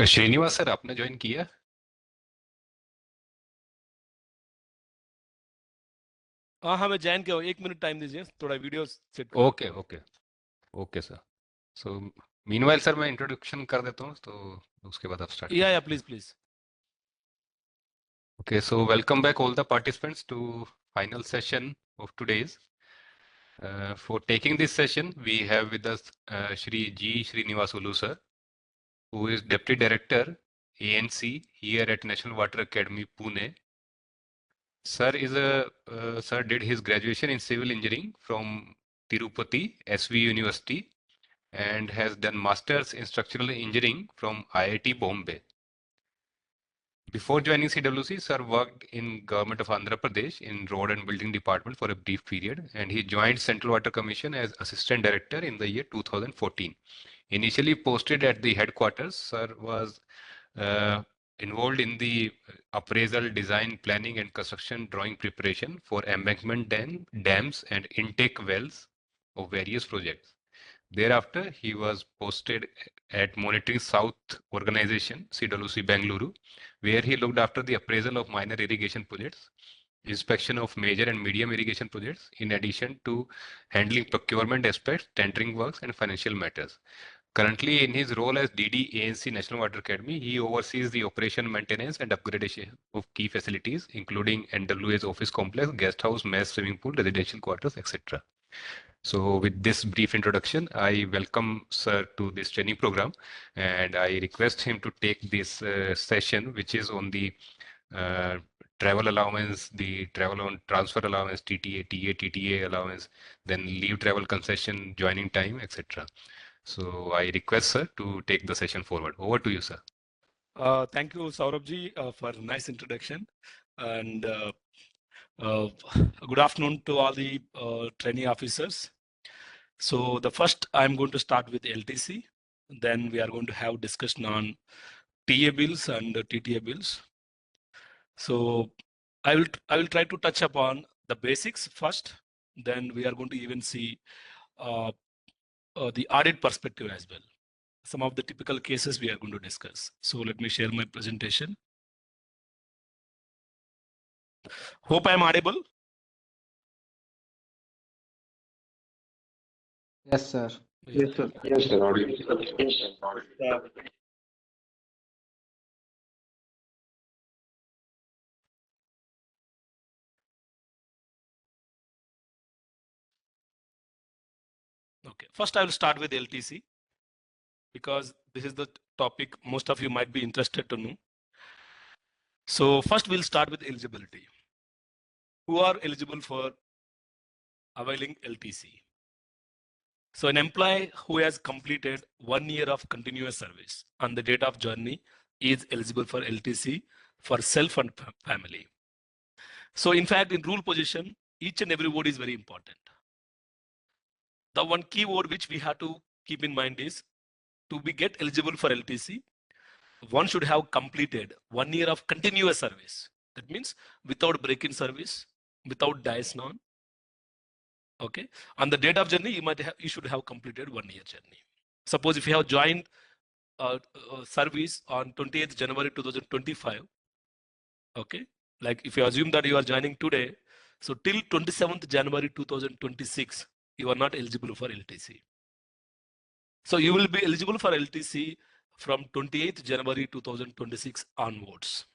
Srinivas sir, आपने join किया? हाँ, मैं ज्वाइन किया हूँ। 1 मिनट टाइम दीजिए, थोड़ा वीडियो सेट कर लेता ओके ओके ओके सर। सो मीनवाइल सर, मैं इंट्रोडक्शन कर देता हूँ तो उसके बाद आप स्टार्ट हूँ। कर या सकते हैं। Please please. Okay, so welcome back all the participants to final session of today's. For taking this session, we have with us Shri G. Srinivasulu sir, who is Deputy Director ANC here at National Water Academy, Pune. Sir did his graduation in civil engineering from Tirupati SV University and has done masters in structural engineering from IIT Bombay. Before joining CWC, sir worked in government of Andhra Pradesh in road and building department for a brief period, and he joined Central Water Commission as assistant director in the year 2014. Initially posted at the headquarters, sir was uh, involved in the appraisal, design, planning, and construction drawing preparation for embankment dams and intake wells of various projects. Thereafter, he was posted at Monitoring South Organization, CWC Bengaluru, where he looked after the appraisal of minor irrigation projects, inspection of major and medium irrigation projects, in addition to handling procurement aspects, tendering works, and financial matters. Currently, in his role as DD ANC National Water Academy, he oversees the operation, maintenance, and upgradation of key facilities, including NWA's office complex, guest house, mess, swimming pool, residential quarters, etc. So with this brief introduction, I welcome Sir to this training program, and I request him to take this session, which is on the uh, travel allowance, the travel on transfer allowance, TTA, TA, TTA allowance, then leave travel concession, joining time, etc. So I request Sir to take the session forward. Over to you, Sir. Thank you, Saurabh for nice introduction. And uh, good afternoon to all the training officers. So the first, I'm going to start with LTC. Then we are going to have discussion on TA bills and TTA bills. So I will try to touch upon the basics first. Then we are going to even see uh, the audit perspective as well. Some of the typical cases we are going to discuss. So let me share my presentation. Hope I am audible. Yes, sir. Yes, sir. Yes, sir. Audio. Okay. First, I will start with LTC because this is the topic most of you might be interested to know. So first, we'll start with eligibility. Who are eligible for availing LTC? So an employee who has completed 1 year of continuous service on the date of journey is eligible for LTC for self and family. So in fact, in rule position, each and every word is very important. The one key word which we have to keep in mind is to be get eligible for LTC, one should have completed 1 year of continuous service. That means without break-in service, without dies non. Okay. On the date of journey, you should have completed 1 year journey. Suppose if you have joined service on 28th January 2025. Okay. Like if you assume that you are joining today, so till 27th January 2026, you are not eligible for LTC. So you will be eligible for LTC from 28th January 2026 onwards.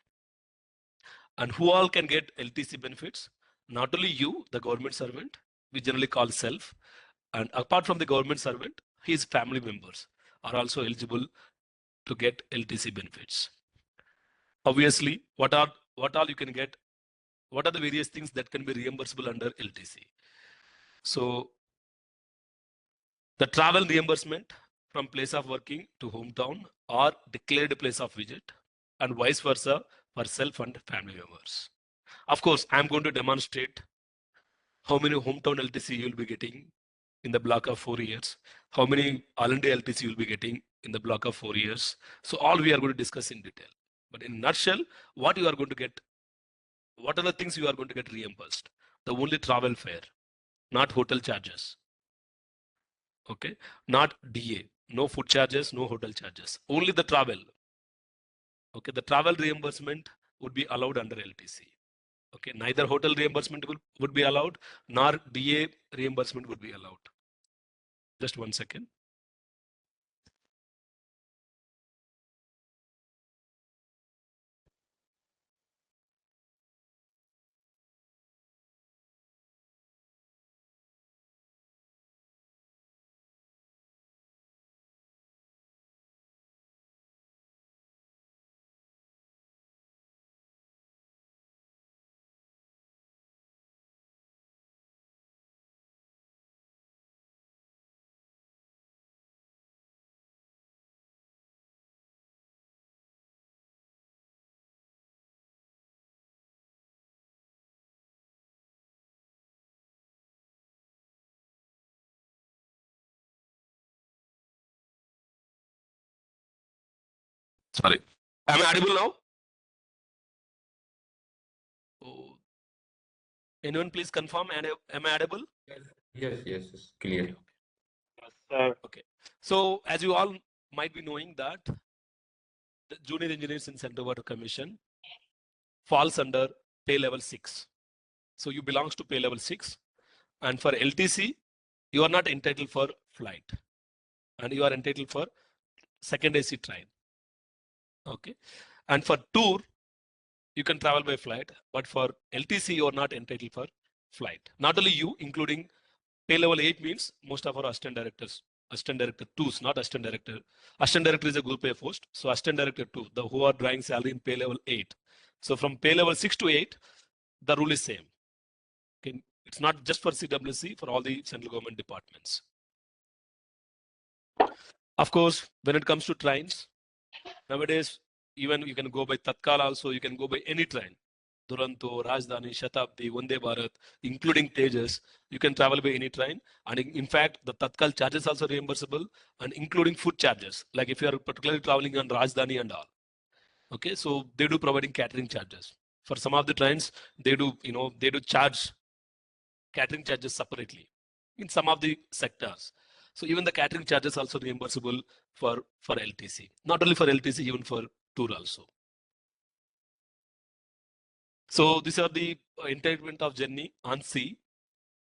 And who all can get LTC benefits? Not only you, the government servant, we generally call self, and apart from the government servant, his family members are also eligible to get LTC benefits. Obviously, what all you can get? What are the various things that can be reimbursable under LTC? So the travel reimbursement from place of working to hometown or declared place of visit, and vice versa for self and family members. Of course, I'm going to demonstrate how many hometown LTC you'll be getting in the block of 4 years, how many all India LTC you'll be getting in the block of 4 years. So all we are going to discuss in detail. But in a nutshell, what you are going to get, what are the things you are going to get reimbursed? The only travel fare, not hotel charges. Okay, not DA, no food charges, no hotel charges, only the travel. Okay, the travel reimbursement would be allowed under LTC. Okay, neither hotel reimbursement would be allowed, nor DA reimbursement would be allowed. Just 1 second. Sorry. Am I audible now? Oh, anyone please confirm, am I audible? Yes, clear. Okay. Yes, sir. Okay. So as you all might be knowing that the Junior Engineers in Central Water Commission falls under pay level 6. So you belongs to pay level 6. And for LTC, you are not entitled for flight. And you are entitled for second AC train. Okay. And for tour, you can travel by flight. But for LTC, you are not entitled for flight. Not only you, including pay level 8 means most of our assistant directors, assistant director 2s, not assistant director. Assistant director is a group pay post. So assistant director 2, the who are drawing salary in pay level 8. So from pay level 6 to 8, the rule is same. Okay. It's not just for CWC, for all the central government departments. Of course, when it comes to trains, nowadays, even you can go by Tatkal also, you can go by any train. Duranto, Rajdhani, Shatabdi, Vande Bharat, including Tejas, you can travel by any train. And in fact, the Tatkal charges also reimbursable and including food charges. Like if you are particularly traveling on Rajdhani and all. Okay, so they do providing catering charges. For some of the trains, they do, they do charge catering charges separately in some of the sectors. So even the catering charges also reimbursable for LTC. Not only for LTC, even for tour also. So these are the entitlement of journey on sea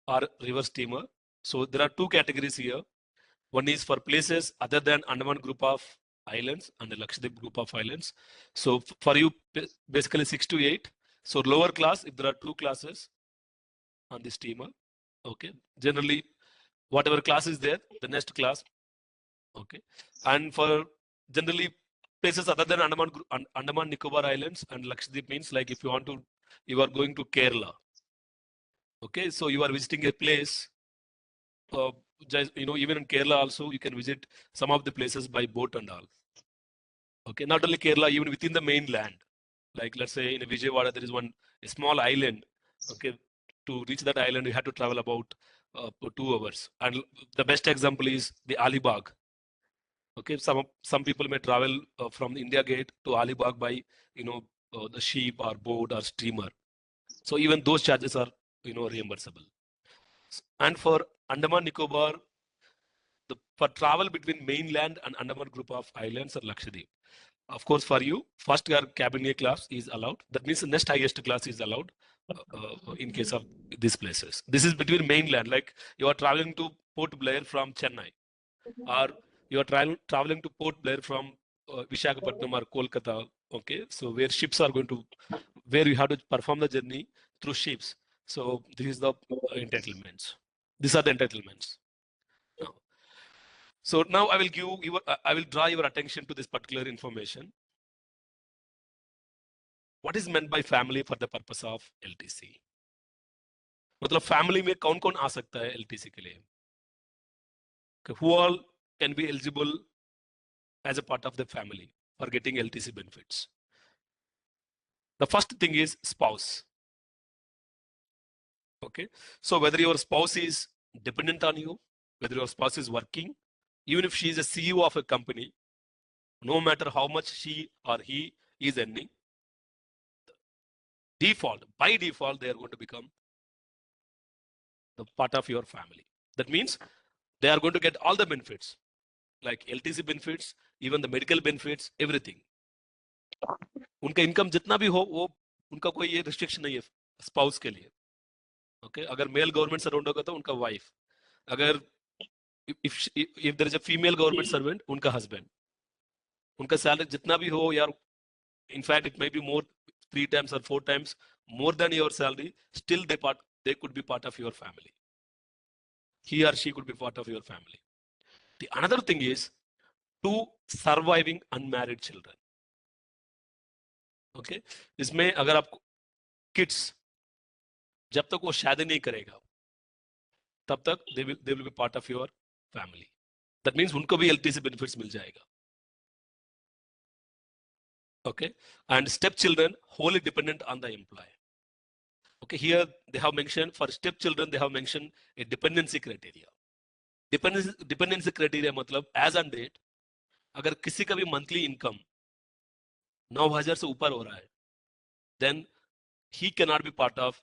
or river steamer. So there are two categories here. One is for places other than Andaman group of islands and the Lakshadweep group of islands. So for you, basically 6 to 8. So lower class, if there are 2 classes on the steamer, okay. Generally, whatever class is there, the next class, okay. And for generally places other than Andaman Nicobar Islands and Lakshadweep means like if you are going to Kerala, okay. So you are visiting a place, even in Kerala also you can visit some of the places by boat and all. Okay, not only Kerala, even within the mainland, like let's say in Vijayawada there is a small island. Okay, to reach that island you have to travel about 2 hours. And the best example is the Alibag. Okay, some people may travel from India Gate to Alibag by the ship or boat or steamer. So even those charges are reimbursable. And for Andaman Nicobar, for travel between mainland and Andaman group of islands or Lakshadweep. Of course, for you, first your cabin A class is allowed. That means the next highest class is allowed in case of these places. This is between mainland, like you are traveling to Port Blair from Chennai, or you are traveling to Port Blair from Visakhapatnam or Kolkata. Okay, so where ships are going to, where you have to perform the journey through ships. So this is the entitlements. These are the entitlements. So now I will draw your attention to this particular information. What is meant by family for the purpose of LTC? मतलब family में कौन-कौन आ सकता है LTC के लिए? Who all can be eligible as a part of the family for getting LTC benefits? The first thing is spouse. Okay, so whether your spouse is dependent on you, whether your spouse is working, even if she is a CEO of a company, no matter how much she or he is earning, by default, they are going to become the part of your family. That means they are going to get all the benefits, like LTC benefits, even the medical benefits, everything. उनका income जितना भी हो वो उनका कोई ये restriction नहीं है स्पाउस के लिए। ओके अगर मेल गवर्नमेंट सर्वेंट होगा तो उनका वाइफ, अगर if there is a female government servant उनका हस्बैंड, उनका सैलरी जितना भी हो यार, in fact it may be more 3 times or 4 times more than your salary, still they could be part of your family. He or she could be part of your family. The another thing is to surviving unmarried children. Okay, इसमें अगर आपको kids जब तक वो शादी नहीं करेगा तब तक they will be part of your family. That means उनको भी LTC benefits मिल जाएगा. Okay, and stepchildren wholly dependent on the employer. Okay, here they have mentioned for stepchildren they have mentioned a dependency criteria. Dependency criteria मतलब as on date अगर किसी का भी monthly income 9,000 से ऊपर हो रहा है then he cannot be part of,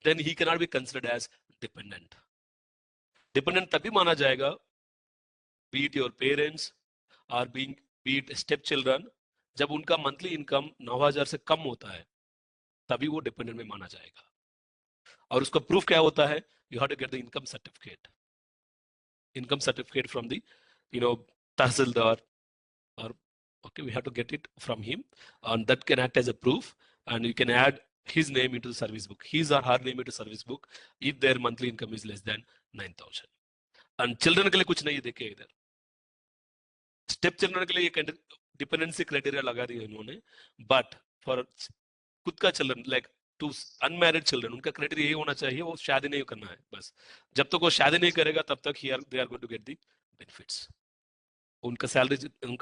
then he cannot be considered as dependent. Dependent तभी माना जाएगा be it your parents or be it stepchildren, जब उनका मंथली इनकम 9,000 से कम होता है तभी वो डिपेंडेंट में माना जाएगा। और उसका प्रूफ क्या होता है? You have to get the income certificate from the tahsildar, or okay, we have to get it from him, and that can act as a proof, and you can add his name into the service book, his or her name into service book if their monthly income is less than 9,000. and children के लिए कुछ नहीं देखे इधर, step children के लिए dependency criteria लगा दिया इन्होंने, बट फॉर खुद का children like to unmarried children उनका क्राइटेरिया यही होना चाहिए वो शादी नहीं करना है बस, जब तक वो शादी नहीं करेगा तब तक they are going to get the benefits. उनका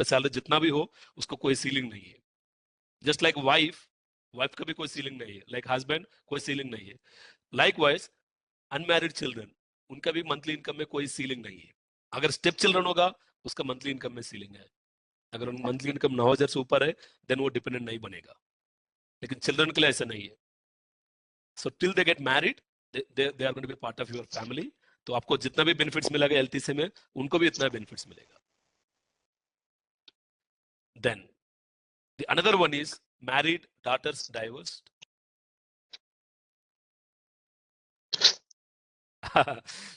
सैलरी जितना भी हो उसको कोई सीलिंग नहीं है, जस्ट लाइक वाइफ का भी कोई सीलिंग नहीं है, लाइक हस्बैंड कोई सीलिंग नहीं है। लाइकवाइज अनमैरिड चिल्ड्रन उनका भी मंथली इनकम में कोई सीलिंग नहीं है। अगर स्टेप चिल्ड्रन होगा उसका मंथली इनकम में सीलिंग है, अगर मंथली इनकम 9,000 से ऊपर है देन वो डिपेंडेंट नहीं बनेगा, लेकिन चिल्ड्रन के लिए ऐसा नहीं है। So till they get married they are going to be part of your family, तो आपको जितना भी बेनिफिट्स मिलेगा एलटीसी में उनको भी इतना बेनिफिट्स मिलेगा। Then the another one is married daughters divorced.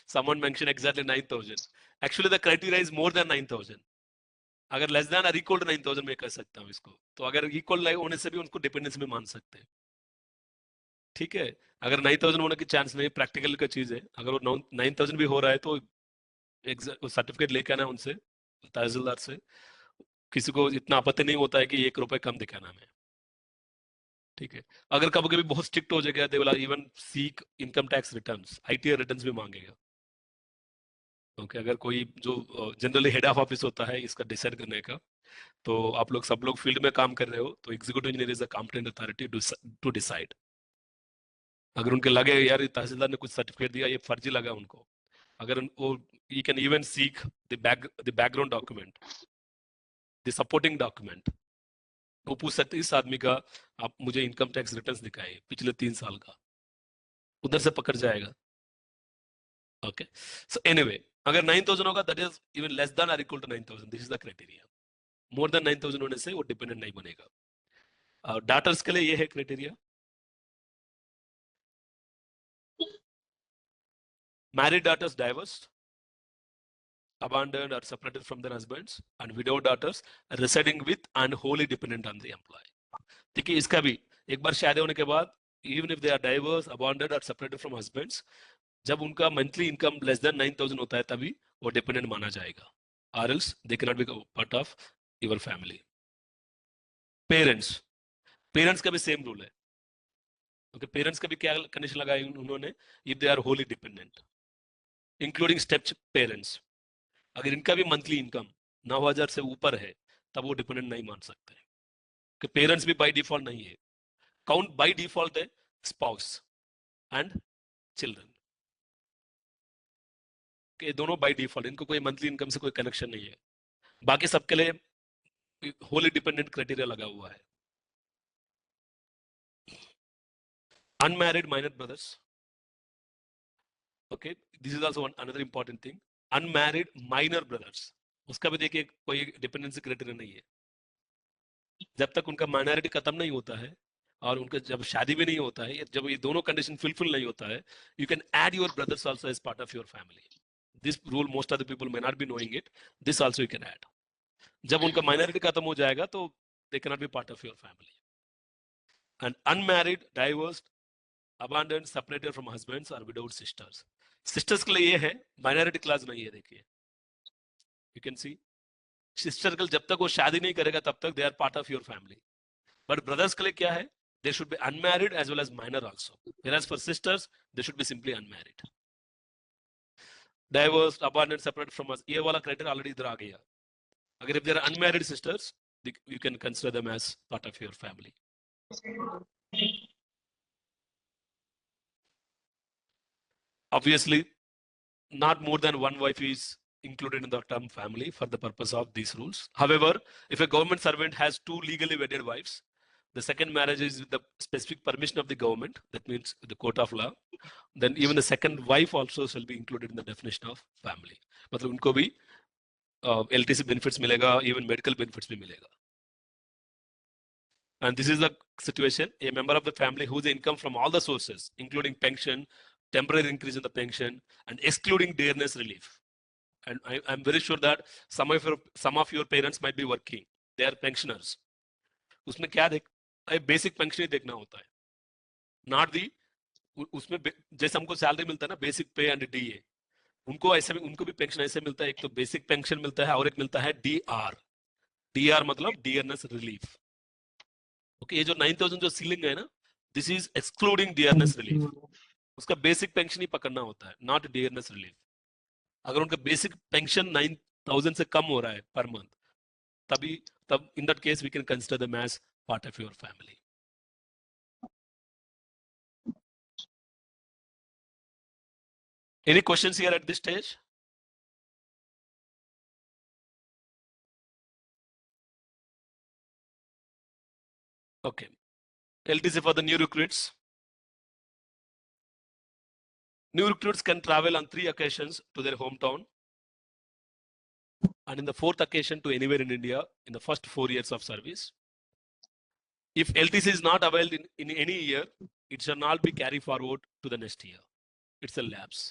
Someone mentioned exactly 9,000. Actually the criteria is more than 9,000. अगर लेस देन और इक्वल टू 9,000 में कर सकता हूँ इसको, तो अगर इक्वल होने से भी उनको डिपेंडेंस में मान सकते हैं। ठीक है, अगर 9,000 होने की चांस नहीं, प्रैक्टिकल का चीज है। अगर वो 9,000 भी हो रहा है तो सर्टिफिकेट लेके आना उनसे, तहसीलदार से। किसी को इतना आपत्ति नहीं होता है कि 1 रुपए कम दिखाना हमें। ठीक है, अगर कभी कभी बहुत स्ट्रिक्ट हो जाएगा they will even seek income tax returns, ITR returns भी मांगेगा। ओके, अगर कोई जो जनरली हेड ऑफ ऑफिस होता है इसका डिसाइड करने का, तो आप लोग सब लोग फील्ड में काम कर रहे हो तो executive engineer is the competent authority to decide. अगर उनके लगे यार तहसीलदार ने कुछ सर्टिफिकेट दिया ये फर्जी लगा उनको, अगर वो you can even seek the background document, the supporting document. वो पूछ सकते इस आदमी का आप मुझे इनकम टैक्स रिटर्न्स दिखाए पिछले 3 साल का, उधर से पकड़ जाएगा। ओके, सो एनीवे अगर 9,000 होगा that is even less than और equal to 9,000, this is the criteria. More than 9,000 होने से वो डिपेंडेंट नहीं बनेगा। डाटर्स के लिए ये है criteria. Married daughters divorced, abandoned or separated from their husbands, and widow daughters residing with and wholly dependent on the employee. देखिए इसका भी एक बार शादी होने के बाद even if they are divorced, abandoned or separated from husbands, जब उनका मंथली इनकम लेस देन 9,000 होता है तभी वो डिपेंडेंट माना जाएगा, or else they cannot be part of your family. Parents का भी सेम रूल है। ओके, पेरेंट्स का भी क्या कंडीशन लगाई उन्होंने, if they are wholly dependent including step parents, अगर इनका भी मंथली इनकम 9,000 से ऊपर है तब वो डिपेंडेंट नहीं मान सकते, कि पेरेंट्स भी बाय डिफॉल्ट नहीं है, काउंट बाय डिफॉल्ट है स्पाउस एंड चिल्ड्रन के दोनों बाय डिफॉल्ट, इनको कोई मंथली इनकम से कोई कनेक्शन नहीं है। बाकी सबके लिए होली डिपेंडेंट क्राइटेरिया लगा हुआ है। Unmarried minor brothers, okay, this is also another important thing. Unmarried minor brothers, उसका भी देखिए कोई डिपेंडेंसी क्राइटेरिया नहीं है। जब तक उनका माइनॉरिटी खत्म नहीं होता है और उनका जब शादी भी नहीं होता है, जब ये दोनों कंडीशन फुलफिल नहीं होता है, you can add your brothers also as part of your family. This rule most of the people may not be knowing it. This also you can add. जब उनका माइनॉरिटी खत्म हो जाएगा तो they can not be part of your family. And unmarried, divorced, abandoned, separated from husbands or widowed sisters. Sisters के लिए ये है, minority class नहीं है. देखिए, you can see, sister के जब तक वो शादी नहीं करेगा तब तक they are part of your family. But brothers के लिए क्या है? They should be unmarried as well as minor also. Whereas for sisters, they should be simply unmarried. Divorced, abandoned, separated from us. ये वाला criteria already इधर आ गया. अगर if they are unmarried sisters, you can consider them as part of your family. Obviously, not more than one wife is included in the term family for the purpose of these rules. However, if a government servant has two legally wedded wives, the second marriage is with the specific permission of the government, that means the court of law, then even the second wife also shall be included in the definition of family. मतलब उनको भी LTC benefits मिलेगा, even medical benefits भी मिलेगा. And this is the situation, a member of the family whose income from all the sources, including pension, temporary increase in the pension, and excluding dearness relief. And I'm very sure that some of your parents might be working. They are pensioners. उसमें क्या देख, basic pension ही देखना होता है. Not the उसमें जैसे हमको salary मिलता है ना, बेसिक पे एंड डीए, उनको ऐसे उनको भी पेंशन ऐसे मिलता है. एक तो बेसिक पेंशन मिलता है और एक मिलता है डीआर. डीआर मतलब डियरनेस रिलीफ. ओके, ये जो 9,000 जो सीलिंग है ना, this is excluding dearness relief. उसका बेसिक पेंशन ही पकड़ना होता है, नॉट डियरनेस रिलीफ. अगर उनका बेसिक पेंशन 9,000 से कम हो रहा है पर मंथ, तब in that case we can consider them as part of your family. Any questions here at this stage? Okay. LTC for the new recruits. New recruits can travel on 3 occasions to their hometown, and in the 4th occasion to anywhere in India in the first 4 years of service. If LTC is not available in any year, it shall not be carried forward to the next year. It's a lapse.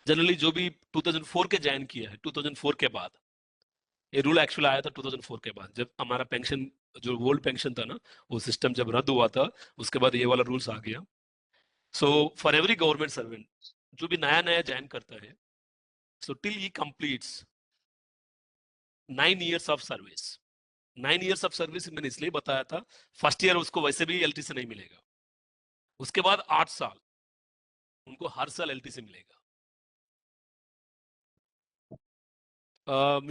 Generally, जो भी 2004 के join किया है, 2004 के बाद, ये rule actually आया था 2004 के बाद, जब हमारा पेंशन जो ओल्ड पेंशन था ना, वो सिस्टम जब रद्द हुआ था, उसके बाद ये वाला रूल्स आ गया. So for every government servant जो भी नया नया ज्वाइन करता है, so till he completes 9 years of service. 9 years of service मैंने इसलिए बताया था, फर्स्ट ईयर उसको वैसे भी LTC नहीं मिलेगा. उसके बाद 8 साल उनको हर साल LTC मिलेगा.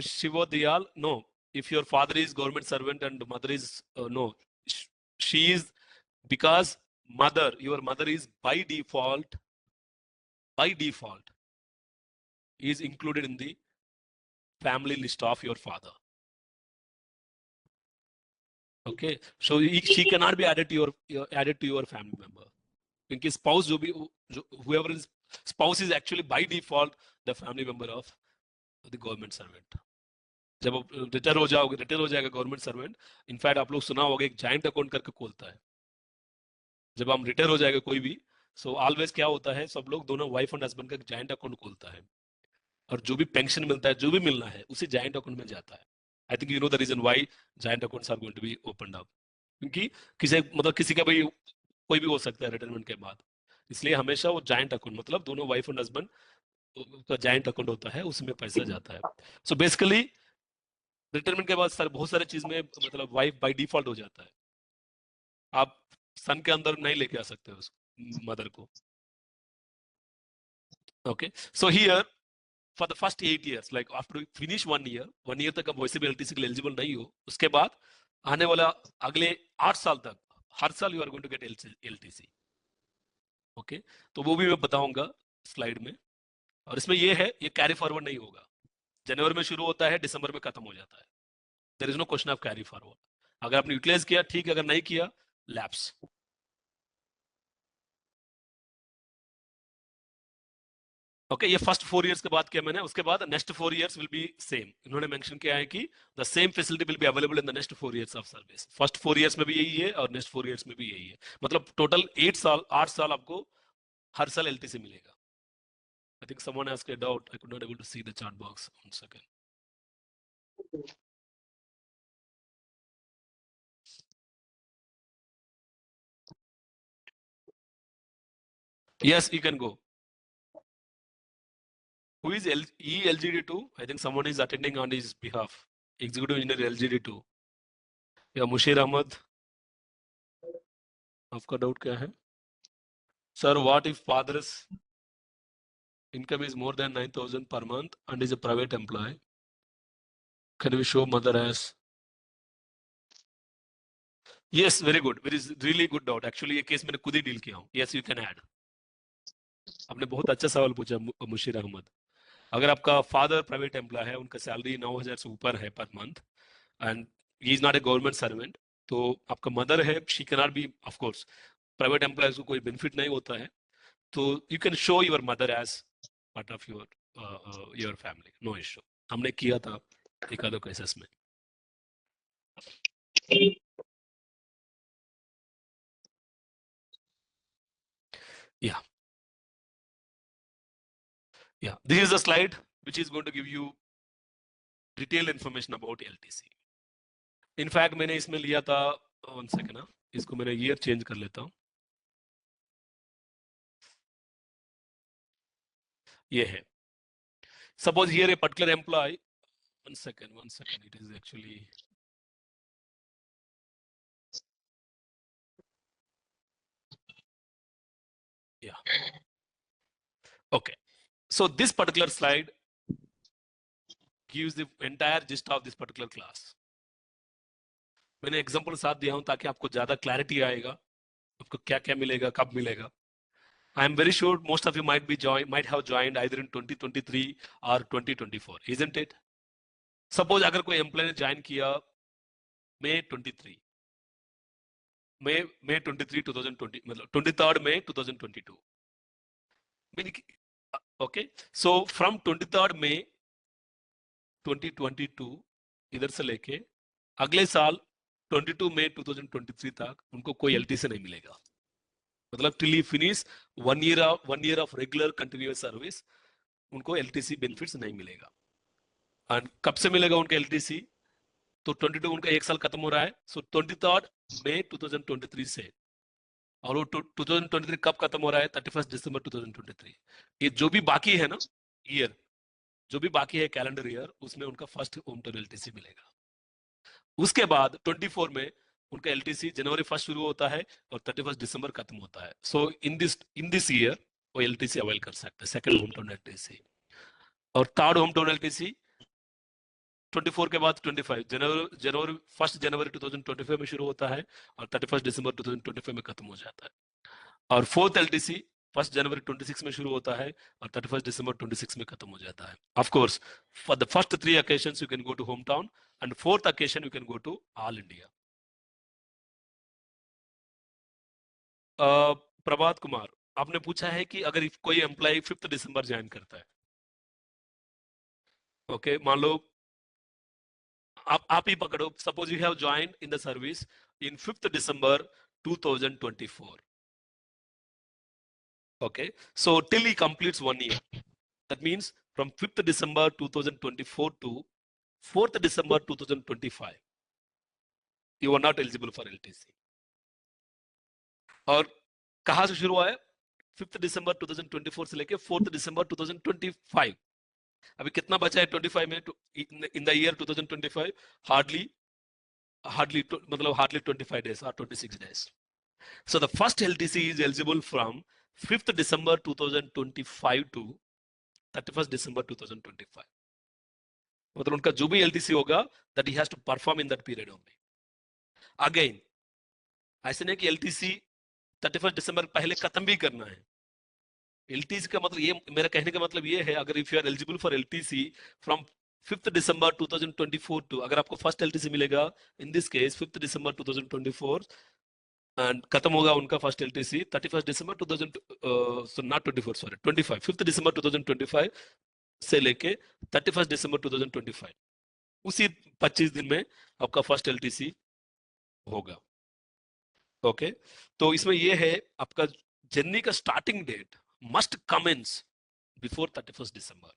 Shiva Diyal, no. If your father is government servant and mother is no, she is, because your mother is by default is included in the family list of your father. Okay, so she cannot be added to your family member. Because spouse whoever is spouse is actually by default the family member of the government servant. जब आप retire हो जाएगा government servant, in fact आप लोग सुना होगा एक joint account करके खोलता है. जब हम रिटायर हो जाएगा कोई भी, सो ऑलवेज क्या होता है, सब लोग दोनों वाइफ एंड हस्बैंड का जॉइंट अकाउंट खोलता है, और जो भी पेंशन मिलता है, जो भी मिलना है, उसी जॉइंट अकाउंट में जाता है. I think you know the reason why joint accounts are going to be opened up. क्योंकि किसी का भी कोई भी हो सकता है रिटायरमेंट के बाद, इसलिए हमेशा वो जॉइंट अकाउंट मतलब दोनों वाइफ एंड हस्बैंड का जॉइंट अकाउंट होता है, उसमें पैसा जाता है. सो बेसिकली रिटायरमेंट के बाद बहुत सारे चीज में मतलब वाइफ बाय डिफॉल्ट हो जाता है. आप सन के अंदर नहीं लेके आ सकते उस मदर को. Okay, so here for the first 8 years, like after you finish 1 year तक आप वैसे भी LTC के लिए एलिजिबल नहीं हो. उसके बाद आने वाला अगले 8 साल तक हर साल you are going to get LTC. Okay, तो वो भी मैं बताऊंगा स्लाइड में. और इसमें ये है, ये कैरी फॉरवर्ड नहीं होगा. जनवरी में शुरू होता है, दिसंबर में खत्म हो जाता है. There is no question of carry forward. अगर आपने यूटिलाइज किया ठीक, अगर नहीं किया लैप्स. ओके, ये फर्स्ट 4 इयर्स के बाद किया मैंने, उसके बाद next 4 years will be same. इन्होंने मेंशन किया है कि the same facility will be available in the next 4 years of service. First 4 years में भी यही है और नेक्स्ट 4 इयर्स में भी यही है, मतलब टोटल 8 साल आपको हर साल एलटीसी मिलेगा। I think someone has a doubt, I could not able to see the chat box. 1 second. Yes, you can go. Who is ELGD2? I think someone is attending on his behalf. Executive Engineer LGD2. या मुशीर अहमद, आपका doubt क्या है? Sir, what if father's income is more than 9,000 per month and is a private employee? Can we show mother as? Yes, very good. It is really good doubt. Actually ये case मैंने खुद ही deal किया हूँ. Yes, you can add. आपने बहुत अच्छा सवाल पूछा मुशीर अहमद। अगर आपका फादर प्राइवेट एम्प्लॉय है, उनका सैलरी 9,000 से ऊपर है per month and he is not a government servant, तो आपका मदर है, she can not be, of course private employees को कोई बेनिफिट नहीं होता है, तो you can show your mother as part of your family, no issue. हमने किया था एक आधे केसेस में। Yeah, this is a slide which is going to give you detailed information about LTC. In fact, मैंने इसमें लिया था, 1 second ना, इसको मैंने ईयर चेंज कर लेता हूँ। ये है, suppose here a particular employee, 1 second, it is actually, yeah, okay. So this particular slide gives the entire gist of this particular class. मैंने एग्जांपल साथ दिया हूं ताकि आपको ज्यादा क्लैरिटी आएगा, आपको क्या क्या मिलेगा, कब मिलेगा। I am very sure most of you might have joined either in 2023 or 2024, isn't it? Suppose अगर कोई एम्प्लॉय ने ज्वाइन किया May 23, May 23 2020, मतलब 23rd May 2022, okay, so from 23rd May 2022 इधर से लेके अगले साल 22 मई 2023 तक उनको कोई एलटीसी नहीं मिलेगा, मतलब till he finish 1 year of regular continuous service उनको एलटीसी बेनिफिट्स नहीं मिलेगा। और कब से मिलेगा उनको एलटीसी? तो 22 उनका 1 साल खत्म हो रहा है, सो 23rd May 2023 से, और वो 2023 कब खत्म हो रहा है? 31 दिसंबर 2023। ये जो भी बाकी है ना ईयर, जो भी बाकी है कैलेंडर ईयर, उसमें उनका फर्स्ट होम टर्न एलटीसी मिलेगा। उसके बाद 24 में उनका एलटीसी जनवरी 1 शुरू होता है और 31 दिसंबर खत्म होता है। सो इन दिस ईयर वो एलटीसी अवेल कर सकते हैं, सेकंड होम टाउन एलटीसी। और थर्ड होम टाउन एलटीसी 24 के बाद 25 जनवरी 1 जनवरी 2025 में शुरू होता है और 31 दिसंबर 2025 में खत्म हो जाता है। और फोर्थ एलटीसी 1 जनवरी 26 में शुरू होता है और 31 दिसंबर 26 में खत्म हो जाता है। Of course for the first 3 occasions you can go to home town and fourth occasion you can go to all India. Prabhat Kumar, आपने पूछा है कि अगर कोई एम्प्लॉय 5 दिसंबर ज्वाइन करता है, ओके, मान लो आप ही पकड़ो, suppose you have joined in the service in 5 December 2024, okay, so till he completes 1 year, that means from 5th December 2024 to 4th December 2025 you are not eligible for LTC. और कहां से शुरू हुआ है? 5th दिसंबर 2024 से लेके 4th दिसंबर 2025। अभी कितना बचा है 25 में? इन द ईयर 2025 हार्डली मतलब hardly 25 days or 26 days. So the first LTC is eligible from 5th December 2025 to 31st December 2025. मतलब उनका जो भी LTC होगा that he has to perform in that period only. Again, ऐसे नहीं कि LTC 31 दिसंबर पहले खत्म भी करना है। LTC का मतलब ये, मेरा कहने का मतलब ये है, अगर if you are eligible for LTC from 5th December 2024 to, अगर आपको फर्स्ट LTC मिलेगा in this case 5th December 2024 and खत्म होगा उनका first LTC 31 December 2000 so not 24 sorry 25 5 दिसंबर 2025 से लेके 31 दिसंबर 2025 उसी 25 दिन में आपका फर्स्ट एलटीसी होगा। ओके, तो इसमें ये है आपका जर्नी का starting date must commence before 31 December.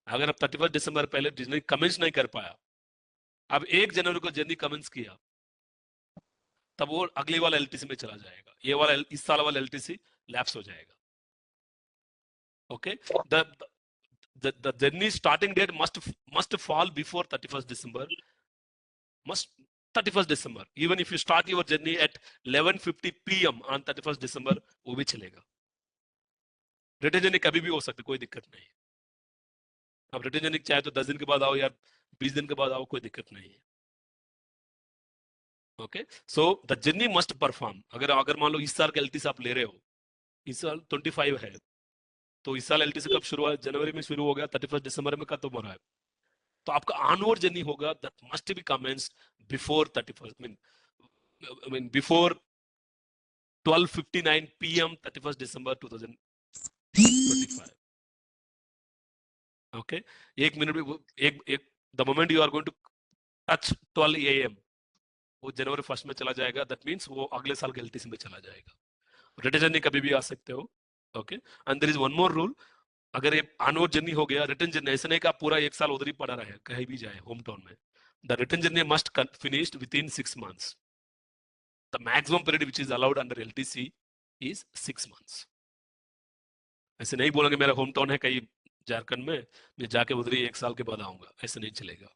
अगर आप 31 दिसंबर पहले जर्नी कमेंस नहीं कर पाया, अब 1 जनवरी को जर्नी कमेंस किया, तब वो अगले वाला एलटीसी में चला जाएगा, ये वाला इस साल वाला एलटीसी लैप्स हो जाएगा। Okay, the journey starting date must fall before 31st December. Must 31st December. Even if you start your journey at 11:50 PM on 31st December, वो भी चलेगा। रिटर्न जर्नी कभी भी हो सकती, कोई दिक्कत नहीं। अब रिटर्न जर्नी चाहे तो 10 दिन के बाद आओ या 20 दिन के बाद आओ, कोई दिक्कत नहीं है। Okay, so the journey must perform. अगर मान लो इस साल का एलटीसी आप ले रहे हो, इस साल 25 है, तो इस साल एलटीसी कब शुरू हुआ? जनवरी में शुरू हो गया, 31 दिसंबर में खत्म हो रहा है। तो आपका ऑनवर्ड जर्नी होगा that must be commenced before 31st before 12:59 PM 31st December 2025। Okay, एक मिनट में एक the moment you are going to touch 12 AM वो जनवरी 1 में चला जाएगा। दैट मींस वो अगले साल के एलटीसी में चला जाएगा। रिटर्न जर्नी कभी भी आ सकते हो। Okay, and there is one more rule, अगर ये ऑनवर्ड जर्नी हो गया, रिटर्न जर्नी ऐसा नहीं कि आप पूरा 1 साल उधर ही पड़ा रहे, कहीं भी जाए होम टाउन में। The return journey must finished with in 6 months। The maximum period which is allowed under LTC is 6 months। ऐसे नहीं बोलेंगे मेरा होम टाउन है कहीं झारखंड में, मैं जाके उधर ही 1 साल के बाद आऊंगा, ऐसे नहीं चलेगा।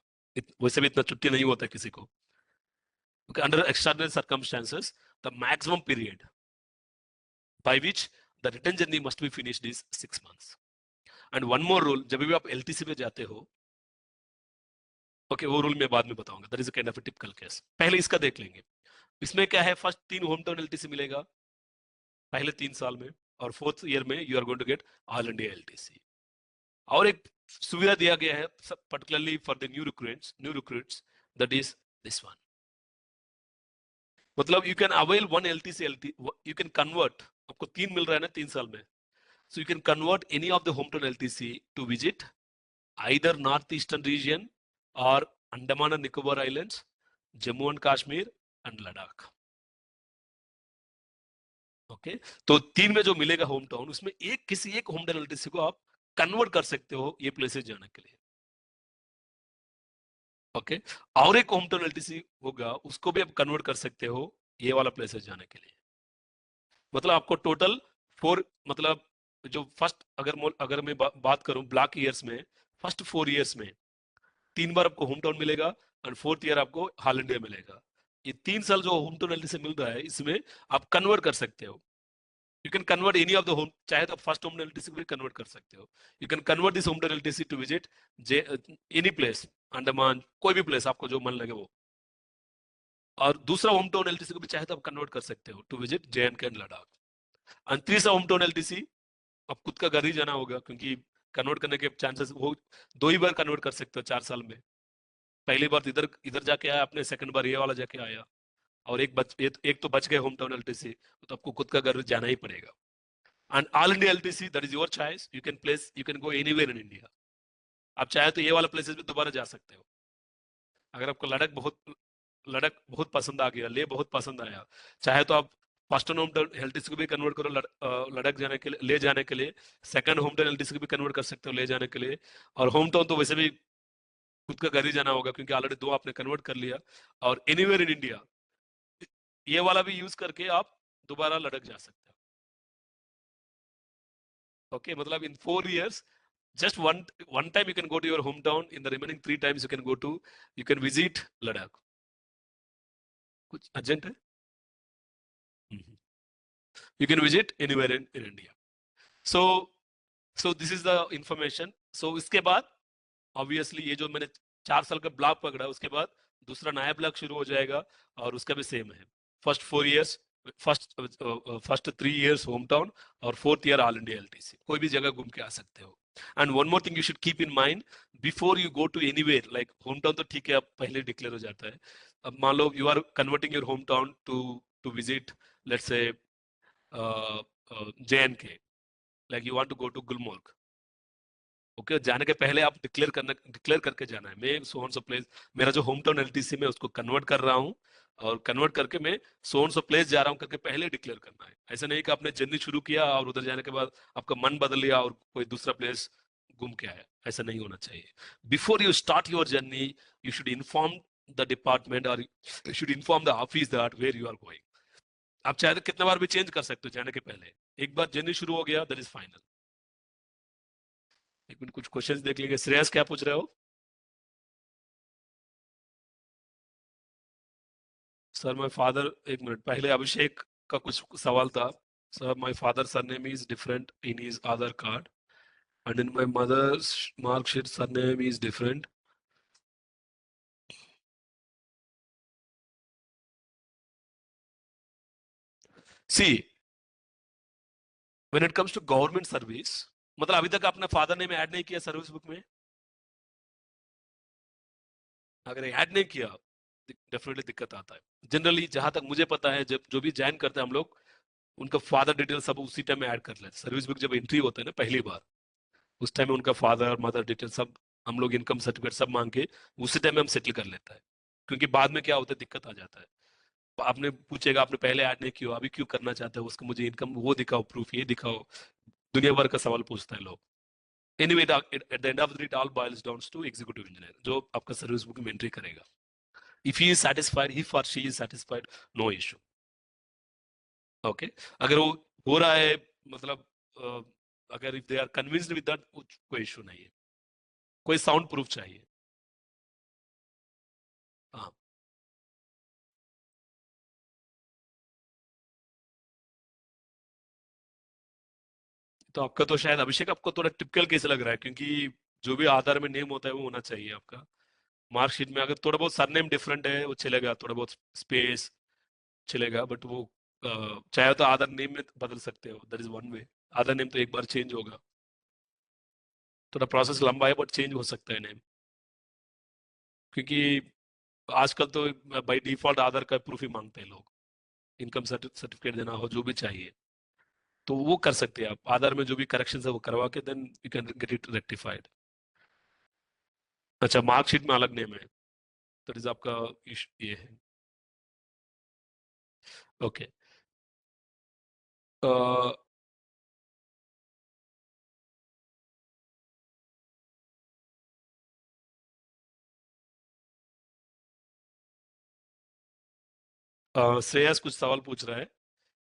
वैसे भी इतना छुट्टी नहीं होता किसी को। Okay, under extraordinary circumstances, the maximum period by which the return journey must be finished is 6 months। And one more rule, जब भी आप एलटीसी पे जाते हो, ओके, वो रूल मैं बाद में बताऊंगा। That is a kind of a typical case. पहले इसका देख लेंगे। इसमें क्या है, फर्स्ट 3 होम टाउन एलटीसी मिलेगा पहले 3 साल में, और 4th ईयर में you are going to get all India LTC. और एक सुविधा दिया गया है particularly for the new recruits, that is this one. मतलब you can avail 1 LTC, you can convert, आपको 3 मिल रहा है ना 3 साल में, so you can convert any of the hometown LTC to visit either northeastern region or Andaman and Nicobar Islands, Jammu and Kashmir and Ladakh। Okay, तो 3 में जो मिलेगा होम टाउन, उसमें किसी एक होम टाउन एलटीसी को आप कन्वर्ट कर सकते हो ये प्लेसेस जाने के लिए। ओके, और एक होम टाउन एलटीसी होगा, उसको भी आप कन्वर्ट कर सकते हो ये वाला प्लेसेस जाने के लिए। मतलब आपको टोटल 4, मतलब जो फर्स्ट अगर मैं बात करूं ब्लॉक ईयर्स में, फर्स्ट 4 ईयर्स में 3 बार आपको होम टाउन मिलेगा, और 4th ईयर आपको ऑल इंडिया मिलेगा। ये 3 साल जो होम टाउन एलटीसी मिल रहा है, इसमें आप कन्वर्ट कर सकते हो। You can convert any of the home, चाहे तो आप फर्स्ट होम टाउन एलटीसी को भी कन्वर्ट कर सकते हो। You can convert this home town LTC to visit any place, Andaman, कोई भी प्लेस आपको जो मन लगे वो। और दूसरा होम टाउन एलटीसी को भी चाहे तो आप कन्वर्ट कर सकते हो to visit JNK and Ladakh. और तीसरा होम टाउन एलटीसी अब खुद का घर ही जाना होगा, क्योंकि कन्वर्ट करने के चांसेस वो 2 ही बार कन्वर्ट कर सकते हो 4 साल में। पहली बार इधर जाके आया आपने, सेकंड बार ये वाला जाके आया, और एक तो बच गए होम टाउन एलटीसी, तो आपको खुद का घर जाना ही पड़ेगा। And all India LTC, that is your choice, you can go anywhere in India. आप चाहे तो ये वाला प्लेसेस भी दोबारा जा सकते हो। अगर आपको लद्दाख बहुत पसंद आ गया, ले बहुत पसंद आया, चाहे तो आप फर्स्ट होम टाउन एलटीसी को भी कन्वर्ट करो लद्दाख जाने के लिए, ले जाने के लिए। सेकंड होम टाउन एलटीसी को भी कन्वर्ट कर सकते हो ले जाने के लिए। और होम टाउन तो वैसे भी खुद का घर ही जाना होगा, क्योंकि ऑलरेडी 2 आपने कन्वर्ट कर लिया। और एनीवेयर इन इंडिया, ये वाला भी यूज करके आप दोबारा लद्दाख जा सकते हो। ओके, मतलब इन 4 years just one time you can go to your hometown, in the remaining 3 times you can visit Ladakh। कुछ अर्जेंट है? You can visit anywhere in India। So this is the information। So इसके बाद obviously ये जो मैंने 4 साल का block पकड़ा, उसके बाद दूसरा नया ब्लॉक शुरू हो जाएगा, और उसका भी सेम है। First 4 years, first 3 years home town, और 4th year all India LTC. कोई भी जगह घूम के आ सकते हो। And one more thing you should keep in mind before you go to anywhere, like home town तो ठीक है, अब पहले डिक्लेयर हो जाता है। अब मान लो you are converting your home town to visit, let's say JNK, like you want to go to Gulmarg. Okay, जाने के पहले आप डिक्लेयर करके जाना है, मैं सो एंड सो प्लेस, मेरा जो होम टाउन LTC में उसको कन्वर्ट कर रहा हूँ, और कन्वर्ट करके मैं सो एंड सो प्लेस जा रहा हूँ करके पहले डिक्लेयर करना है। ऐसा नहीं कि आपने जर्नी शुरू किया और उधर जाने के बाद आपका मन बदल लिया और कोई दूसरा प्लेस घूम के आया, ऐसा नहीं होना चाहिए। Before you start your journey you should inform the department और you should inform the office that where you are going. आप चाहे तो कितना बार भी चेंज कर सकते हो जाने के पहले, एक बार जर्नी शुरू हो गया दैट इज फाइनल। एक मिनट, कुछ क्वेश्चंस देख लेंगे। श्रेयस क्या पूछ रहे हो? सर माय फादर, एक मिनट, पहले अभिषेक का कुछ सवाल था। Sir my father surname is different in his Aadhaar card and in my mother's marksheet surname is different. See, when it comes to government service, मतलब अभी तक आपने फादर नेम ऐड नहीं किया सर्विस बुक में? अगर ऐड नहीं किया डेफिनेटली दिक्कत आता है। जनरली जहां तक मुझे पता है, जब जो भी ज्वाइन करते हैं हम लोग, उनका फादर डिटेल सब उसी टाइम में ऐड कर लेते हैं। सर्विस बुक जब एंट्री होता है ना पहली बार, उस टाइम में उनका फादर मदर डिटेल सब हम लोग, इनकम सर्टिफिकेट सब मांग के उसी टाइम में हम सेटल कर लेता है। क्योंकि बाद में क्या होता है, दिक्कत आ जाता है। आपने पूछेगा आपने पहले ऐड नहीं किया, अभी क्यों करना चाहते हो उसको, मुझे इनकम वो दिखाओ, प्रूफ ये दिखाओ, दुनिया भर का सवाल पूछता है लोग। Anyway, at the end of the day it all boils down to executive engineer, जो आपका सर्विस बुक में एंट्री करेगा। If he is satisfied, if और she is satisfied, no issue. Okay, अगर वो हो रहा है, मतलब अगर if they are convinced with that, कोई इशू नहीं है। कोई साउंड प्रूफ चाहिए। हाँ, तो आपका तो शायद अभिषेक आपको थोड़ा टिपिकल केस लग रहा है, क्योंकि जो भी आधार में नेम होता है वो होना चाहिए आपका। मार्कशीट में अगर थोड़ा बहुत सरनेम डिफरेंट है वो चलेगा, थोड़ा बहुत स्पेस चलेगा, बट वो चाहे तो आधार नेम में बदल सकते हो, that is one way. Aadhaar name तो एक बार चेंज होगा, थोड़ा प्रोसेस लंबा है बट चेंज हो सकता है नेम। क्योंकि आजकल तो बाय डिफॉल्ट आधार का प्रूफ ही मांगते हैं लोग, इनकम सर्टिफिकेट देना हो जो भी चाहिए, तो वो कर सकते हैं आप। आधार में जो भी करेक्शन है वो करवा के then you can get it rectified. अच्छा, मार्कशीट में अलग नेम है, दैट इज आपका ये है। ओके, श्रेयस कुछ सवाल पूछ रहा है।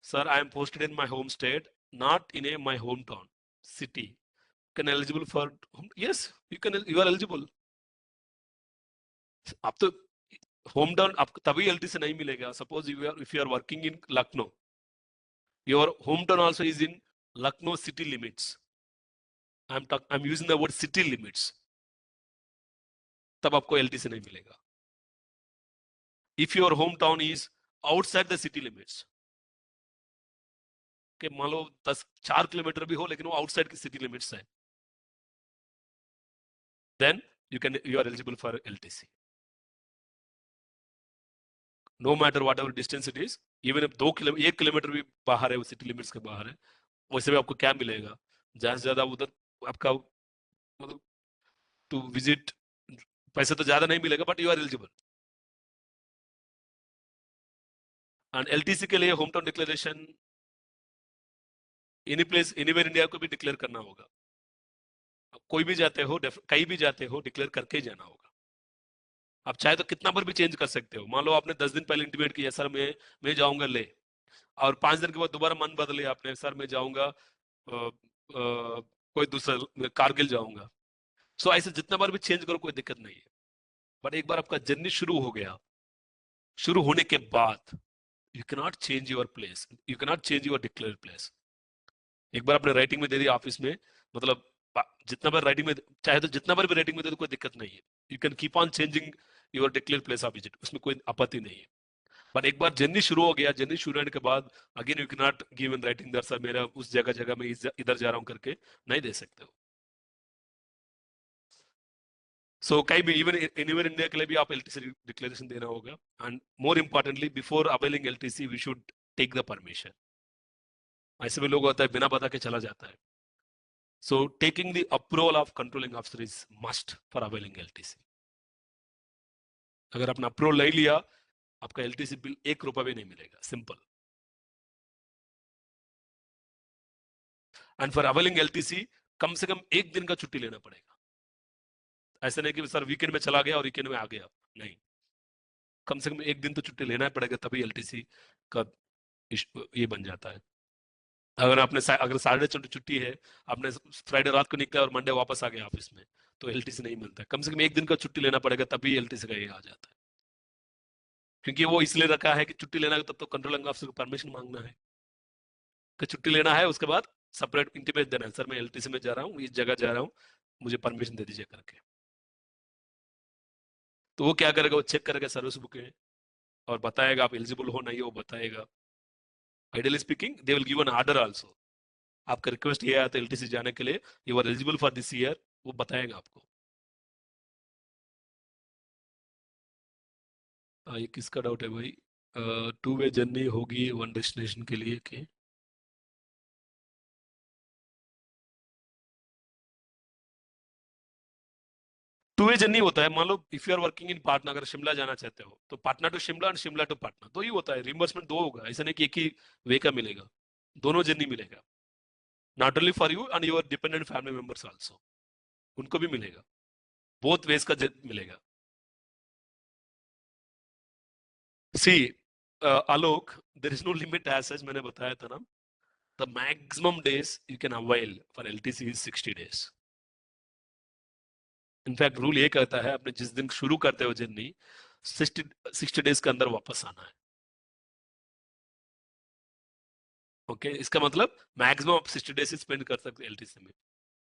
Sir, I am posted in my home state, not in a my home town city, can eligible for? Yes, you are eligible. आप तो होम टाउन आपको तभी LTC नहीं मिलेगा, suppose if you are working in Lucknow, your home town also is in Lucknow city limits. I am using the word city limits, तब आपको LTC नहीं मिलेगा। If your home town is outside the city limits, के मान लो 4 kilometre भी हो लेकिन वो आउटसाइड की सिटी लिमिट्स है, then you are eligible for LTC. No matter whatever distance it is, even if 1 kilometre भी बाहर है, वो सिटी लिमिट्स के बाहर है, वैसे भी आपको क्या मिलेगा, ज्यादा से ज्यादा उधर आपका मतलब टू विजिट, पैसे तो ज्यादा नहीं मिलेगा but you are eligible. And LTC के लिए home town declaration any place anywhere India को भी डिक्लेयर करना होगा। कोई भी जाते हो, कहीं भी जाते हो, डिक्लेयर करके ही जाना होगा। आप चाहे तो कितना बार भी चेंज कर सकते हो। मान लो आपने 10 दिन पहले इंटीमेट किया, सर मैं जाऊंगा ले, और 5 दिन के बाद दोबारा मन बदले आपने, सर मैं जाऊंगा कोई दूसरा, मैं कारगिल जाऊंगा। सो ऐसे जितना बार भी चेंज करो कोई दिक्कत नहीं है। बट एक बार आपका जर्नी शुरू हो गया, शुरू होने के बाद you can not change your place, you can not change your declare place. एक बार आपने राइटिंग में दे दिया ऑफिस में, मतलब जितना बार राइटिंग में, चाहे तो जितना बार भी राइटिंग में दे दो कोई दिक्कत नहीं है। You can keep on changing your declare place of visit, उसमें कोई आपत्ति नहीं है। बट एक बार जर्नी शुरू हो गया, जर्नी शुरू होने के बाद again you can not give in writing that sir मेरा उस जगह जगह में इधर जा रहा हूँ करके नहीं दे सकते हो। सो कहीं भी इवन एनीवेयर इंडिया के लिए भी आप एलटीसी डिक्लेरेशन देना होगा, and more importantly before availing LTC we should take the permission. ऐसे भी लोग होता है बिना बता के चला जाता है। So taking the approval of controlling officer is must for availing LTC. अगर आपने अप्रूवल नहीं लिया आपका एलटीसी बिल 1 रुपया भी नहीं मिलेगा, simple. And for availing LTC कम से कम 1 दिन का छुट्टी लेना पड़ेगा। ऐसा नहीं कि सर वीकेंड में चला गया और वीकेंड में आ गया, नहीं, कम से कम 1 दिन तो छुट्टी लेना पड़ेगा, तभी एलटीसी का ये बन जाता है। अगर आपने अगर सैटरडे छुट्टी है, आपने फ्राइडे रात को निकला और मंडे वापस आ गया ऑफिस में, तो एलटीसी नहीं मिलता है। कम से कम 1 दिन का छुट्टी लेना पड़ेगा, तभी एलटीसी का ये आ जाता है। क्योंकि वो इसलिए रखा है कि छुट्टी लेना है तब तो कंट्रोलिंग ऑफिसर को परमिशन मांगना है कि छुट्टी लेना है, उसके बाद सेपरेट इंटीमेट देना है, सर मैं एलटीसी में जा रहा हूँ, इस जगह जा रहा हूँ, मुझे परमिशन दे दीजिए करके। तो वो क्या करेगा, वो चेक करेगा सर्विस बुक में और बताएगा आप एलिजिबल हो नहीं हो, बताएगा। Ideally speaking they will give an order also. आपका रिक्वेस्ट ये आया था एलटीसी जाने के लिए, you are eligible for this year, वो बताएगा आपको। ये किसका डाउट है भाई? 2 वे जर्नी होगी 1 डेस्टिनेशन के लिए कि 2 वे जर्नी होता है। मान लो if you are working in Patna, अगर शिमला जाना चाहते हो तो Patna to Shimla and Shimla to Patna, तो ही होता है। रिम्बर्समेंट 2 होगा, ऐसा नहीं कि एक ही वे का मिलेगा, दोनों जर्नी मिलेगा। Not only for you and your dependent family members also, उनको भी मिलेगा, बोथ वेज का मिलेगा। See Alok, there is no limit as such, मैंने बताया था ना, the maximum days you can avail for LTC is 60 days. In fact rule ये कहता है आपने जिस दिन शुरू करते हो जर्नी 60 डेज के अंदर वापस आना है। ओके इसका मतलब मैक्सिमम आप 60 डेज स्पेंड कर सकते एलटीसी में,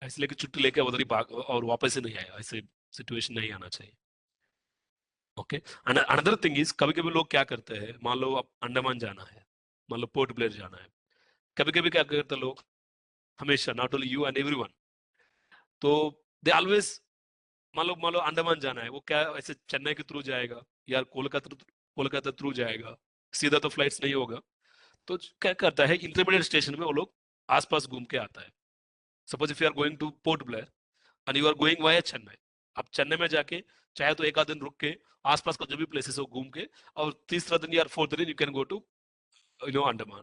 इसलिए कि छुट्टी लेके उधर ही भाग और वापस ही नहीं आया, ऐसे सिचुएशन नहीं आना चाहिए। ओके अनदर थिंग इज, कभी कभी लोग क्या करते हैं, मान लो आप अंडमान जाना है, मान लो पोर्ट ब्लेयर जाना है, कभी कभी क्या करते हैं लोग, हमेशा not only you and everyone, तो दे ऑलवेज, मान लो अंडमान जाना है, वो क्या ऐसे चेन्नई के थ्रू जाएगा या कोलकाता थ्रू जाएगा, सीधा तो फ्लाइट्स नहीं होगा। तो क्या करता है, इंटरमीडिएट स्टेशन में वो लोग आसपास घूम के आता है। Suppose if you are going to Port Blair and you are going via Chennai, आप चेन्नई में जाके चाहे तो 1 आध दिन रुक के आसपास का जो भी प्लेसेस हो घूम के, और तीसरा दिन या 4th दिन you can go to Andaman.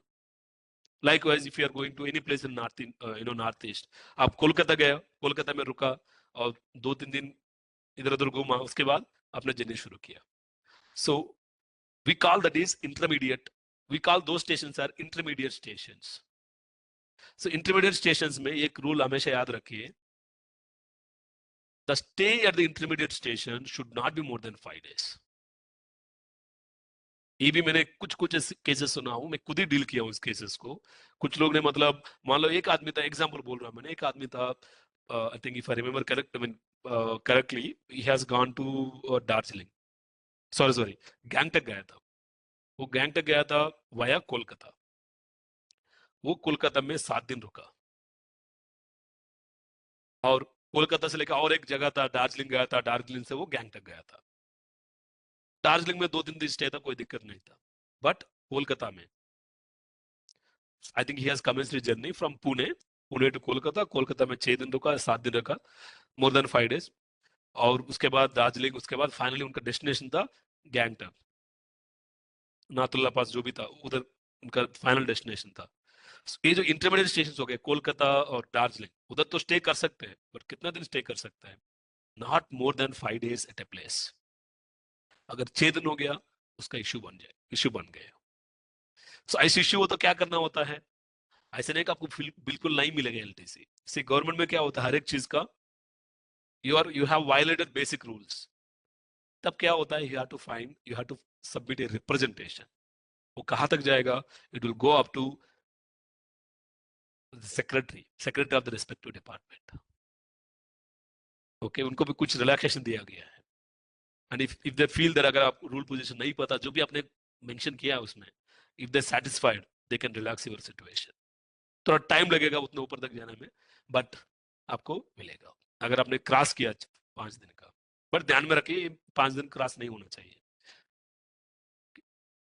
Likewise, if you are going to any place in north east, आप कोलकाता गया, कोलकाता में रुका और 2-3 दिन इधर उधर घूमा, उसके बाद आपने जर्नी शुरू किया। So we call that is intermediate, we call those stations are intermediate stations. So intermediate stations में एक रूल हमेशा याद रखिए, the stay at the intermediate station should not be more than 5 days. ये भी मैंने कुछ केसेस सुना हूं, मैं खुद ही डील किया हूं इस केसेस को। कुछ लोग ने मतलब, मान लो एक आदमी था, एग्जांपल बोल रहा हूं मैंने, एक आदमी था, I think if I remember correct, I mean correctly, he has gone to Darjeeling, sorry Gangtok गया था। वो गैंगटक गया था वाया कोलकाता, वो कोलकाता में 7 दिन रुका, और कोलकाता से लेकर और एक जगह था दार्जिलिंग गया था, दार्जिलिंग से वो गैंगटक गया था। दार्जिलिंग में 2-3 दिन स्टे था, कोई दिक्कत नहीं था, बट कोलकाता में I think he has commenced his journey from Pune to Kolkata, Kolkata में 6 दिन रुका, 7 दिन रुका, मोर देन 5 डेज, और उसके बाद दार्जिलिंग, उसके बाद फाइनली उनका डेस्टिनेशन था गैंगटक, नाथुल्ला पास जो भी था उधर उनका फाइनल डेस्टिनेशन था। ये जो इंटरमीडिएट स्टेशन हो गए कोलकाता और दार्जिलिंग, उधर तो स्टे कर सकते हैं, बट कितना दिन स्टे कर सकते हैं, not more than 5 days at a place. अगर 6 दिन हो गया उसका इश्यू बन गया। सो ऐसे इश्यू हो तो क्या करना होता है, ऐसे नहीं कि आपको बिल्कुल नहीं मिलेगा एलटीसी। से गवर्नमेंट में क्या होता है, हर एक चीज का you have violated basic rules, तब क्या होता है, you have to submit a representation. वो कहां तक जाएगा, it will go up to secretary of the respective department. Okay उनको भी कुछ रिलैक्सेशन दिया गया है, and if they feel that अगर आप रूल पोजीशन नहीं पता, जो भी आपने मेंशन किया है उसमें, if they satisfied they can relax your situation. थोड़ा टाइम लगेगा उतने ऊपर तक जाने में, बट आपको मिलेगा अगर आपने क्रॉस किया 5 दिन का। बट ध्यान में रखिए 5 दिन क्रॉस नहीं होना चाहिए।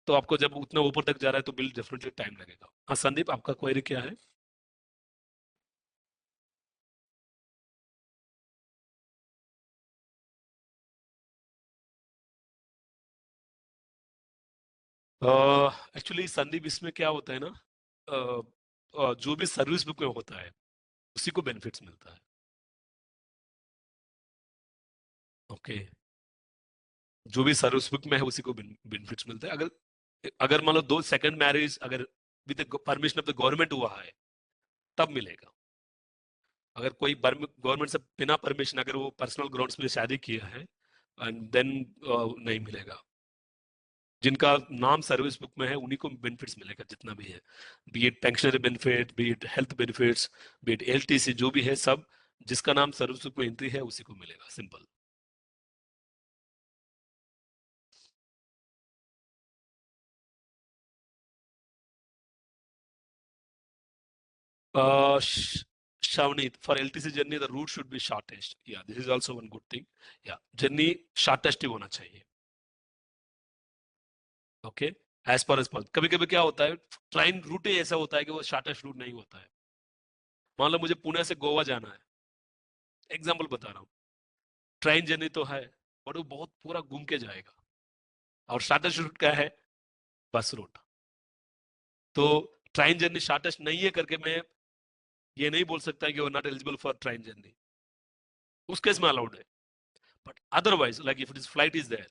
तो आपको जब उतना ऊपर तक जा रहा है तो बिल डेफिनेटली टाइम लगेगा। हाँ संदीप, आपका क्वेरी क्या है? एक्चुअली संदीप, इसमें क्या होता है ना, जो भी सर्विस बुक में होता है उसी को बेनिफिट्स मिलता है। ओके, जो भी सर्विस बुक में है उसी को बेनिफिट्स मिलता है। अगर अगर मान लो दो सेकंड मैरिज अगर with permission of the government हुआ है तब मिलेगा। अगर कोई गवर्नमेंट से बिना परमिशन अगर वो पर्सनल ग्राउंड्स पे शादी किया है एंड देन नहीं मिलेगा। जिनका नाम सर्विस बुक में है उन्हीं को बेनिफिट्स मिलेगा जितना भी है, B it pensionary benefit, B it health benefits, B it LTC, जो भी है सब जिसका नाम सर्विस बुक में एंट्री है उसी को मिलेगा। Simple. Shavneet, for LTC journey the route should be shortest. Yeah, this is also one good thing. Yeah, journey shortest ही होना चाहिए। Okay, as per as possible. कभी कभी क्या होता है, ट्रेन रूट ही ऐसा होता है कि वो शॉर्टेस्ट रूट नहीं होता है। मान लो मुझे पुणे से गोवा जाना है, एग्जाम्पल बता रहा हूँ, ट्रेन जर्नी तो है और वो बहुत पूरा घूम के जाएगा। और शॉर्टेस्ट रूट क्या है? Bus route. तो ट्रेन जर्नी शॉर्टेस्ट नहीं है करके मैं ये नहीं बोल सकता कि you are not eligible for train journey. उस केस में अलाउड है, but otherwise like if it is flight is there,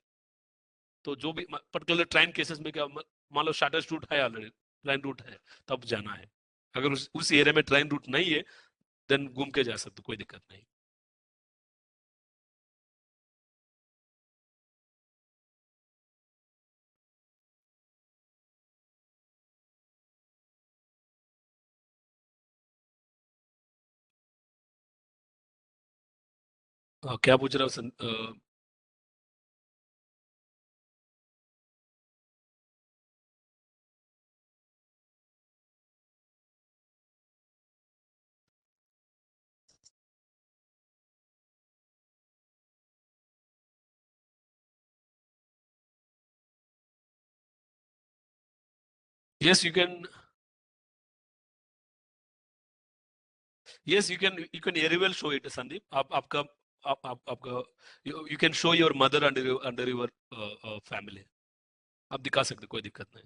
तो जो भी पर्टिकुलर ट्रेन केसेस में क्या, मान लो शॉर्टेस्ट रूट है, ऑलरेडी ट्रेन रूट है, तब जाना है। अगर उस एरिया में ट्रेन रूट नहीं है देन घूम के जा सकते, कोई दिक्कत नहीं। क्या पूछ रहा हूँ? Yes you can, you can very well show it Sandeep. आप आपका आपका you can show your mother under your family. आप दिखा सकते, कोई दिक्कत नहीं।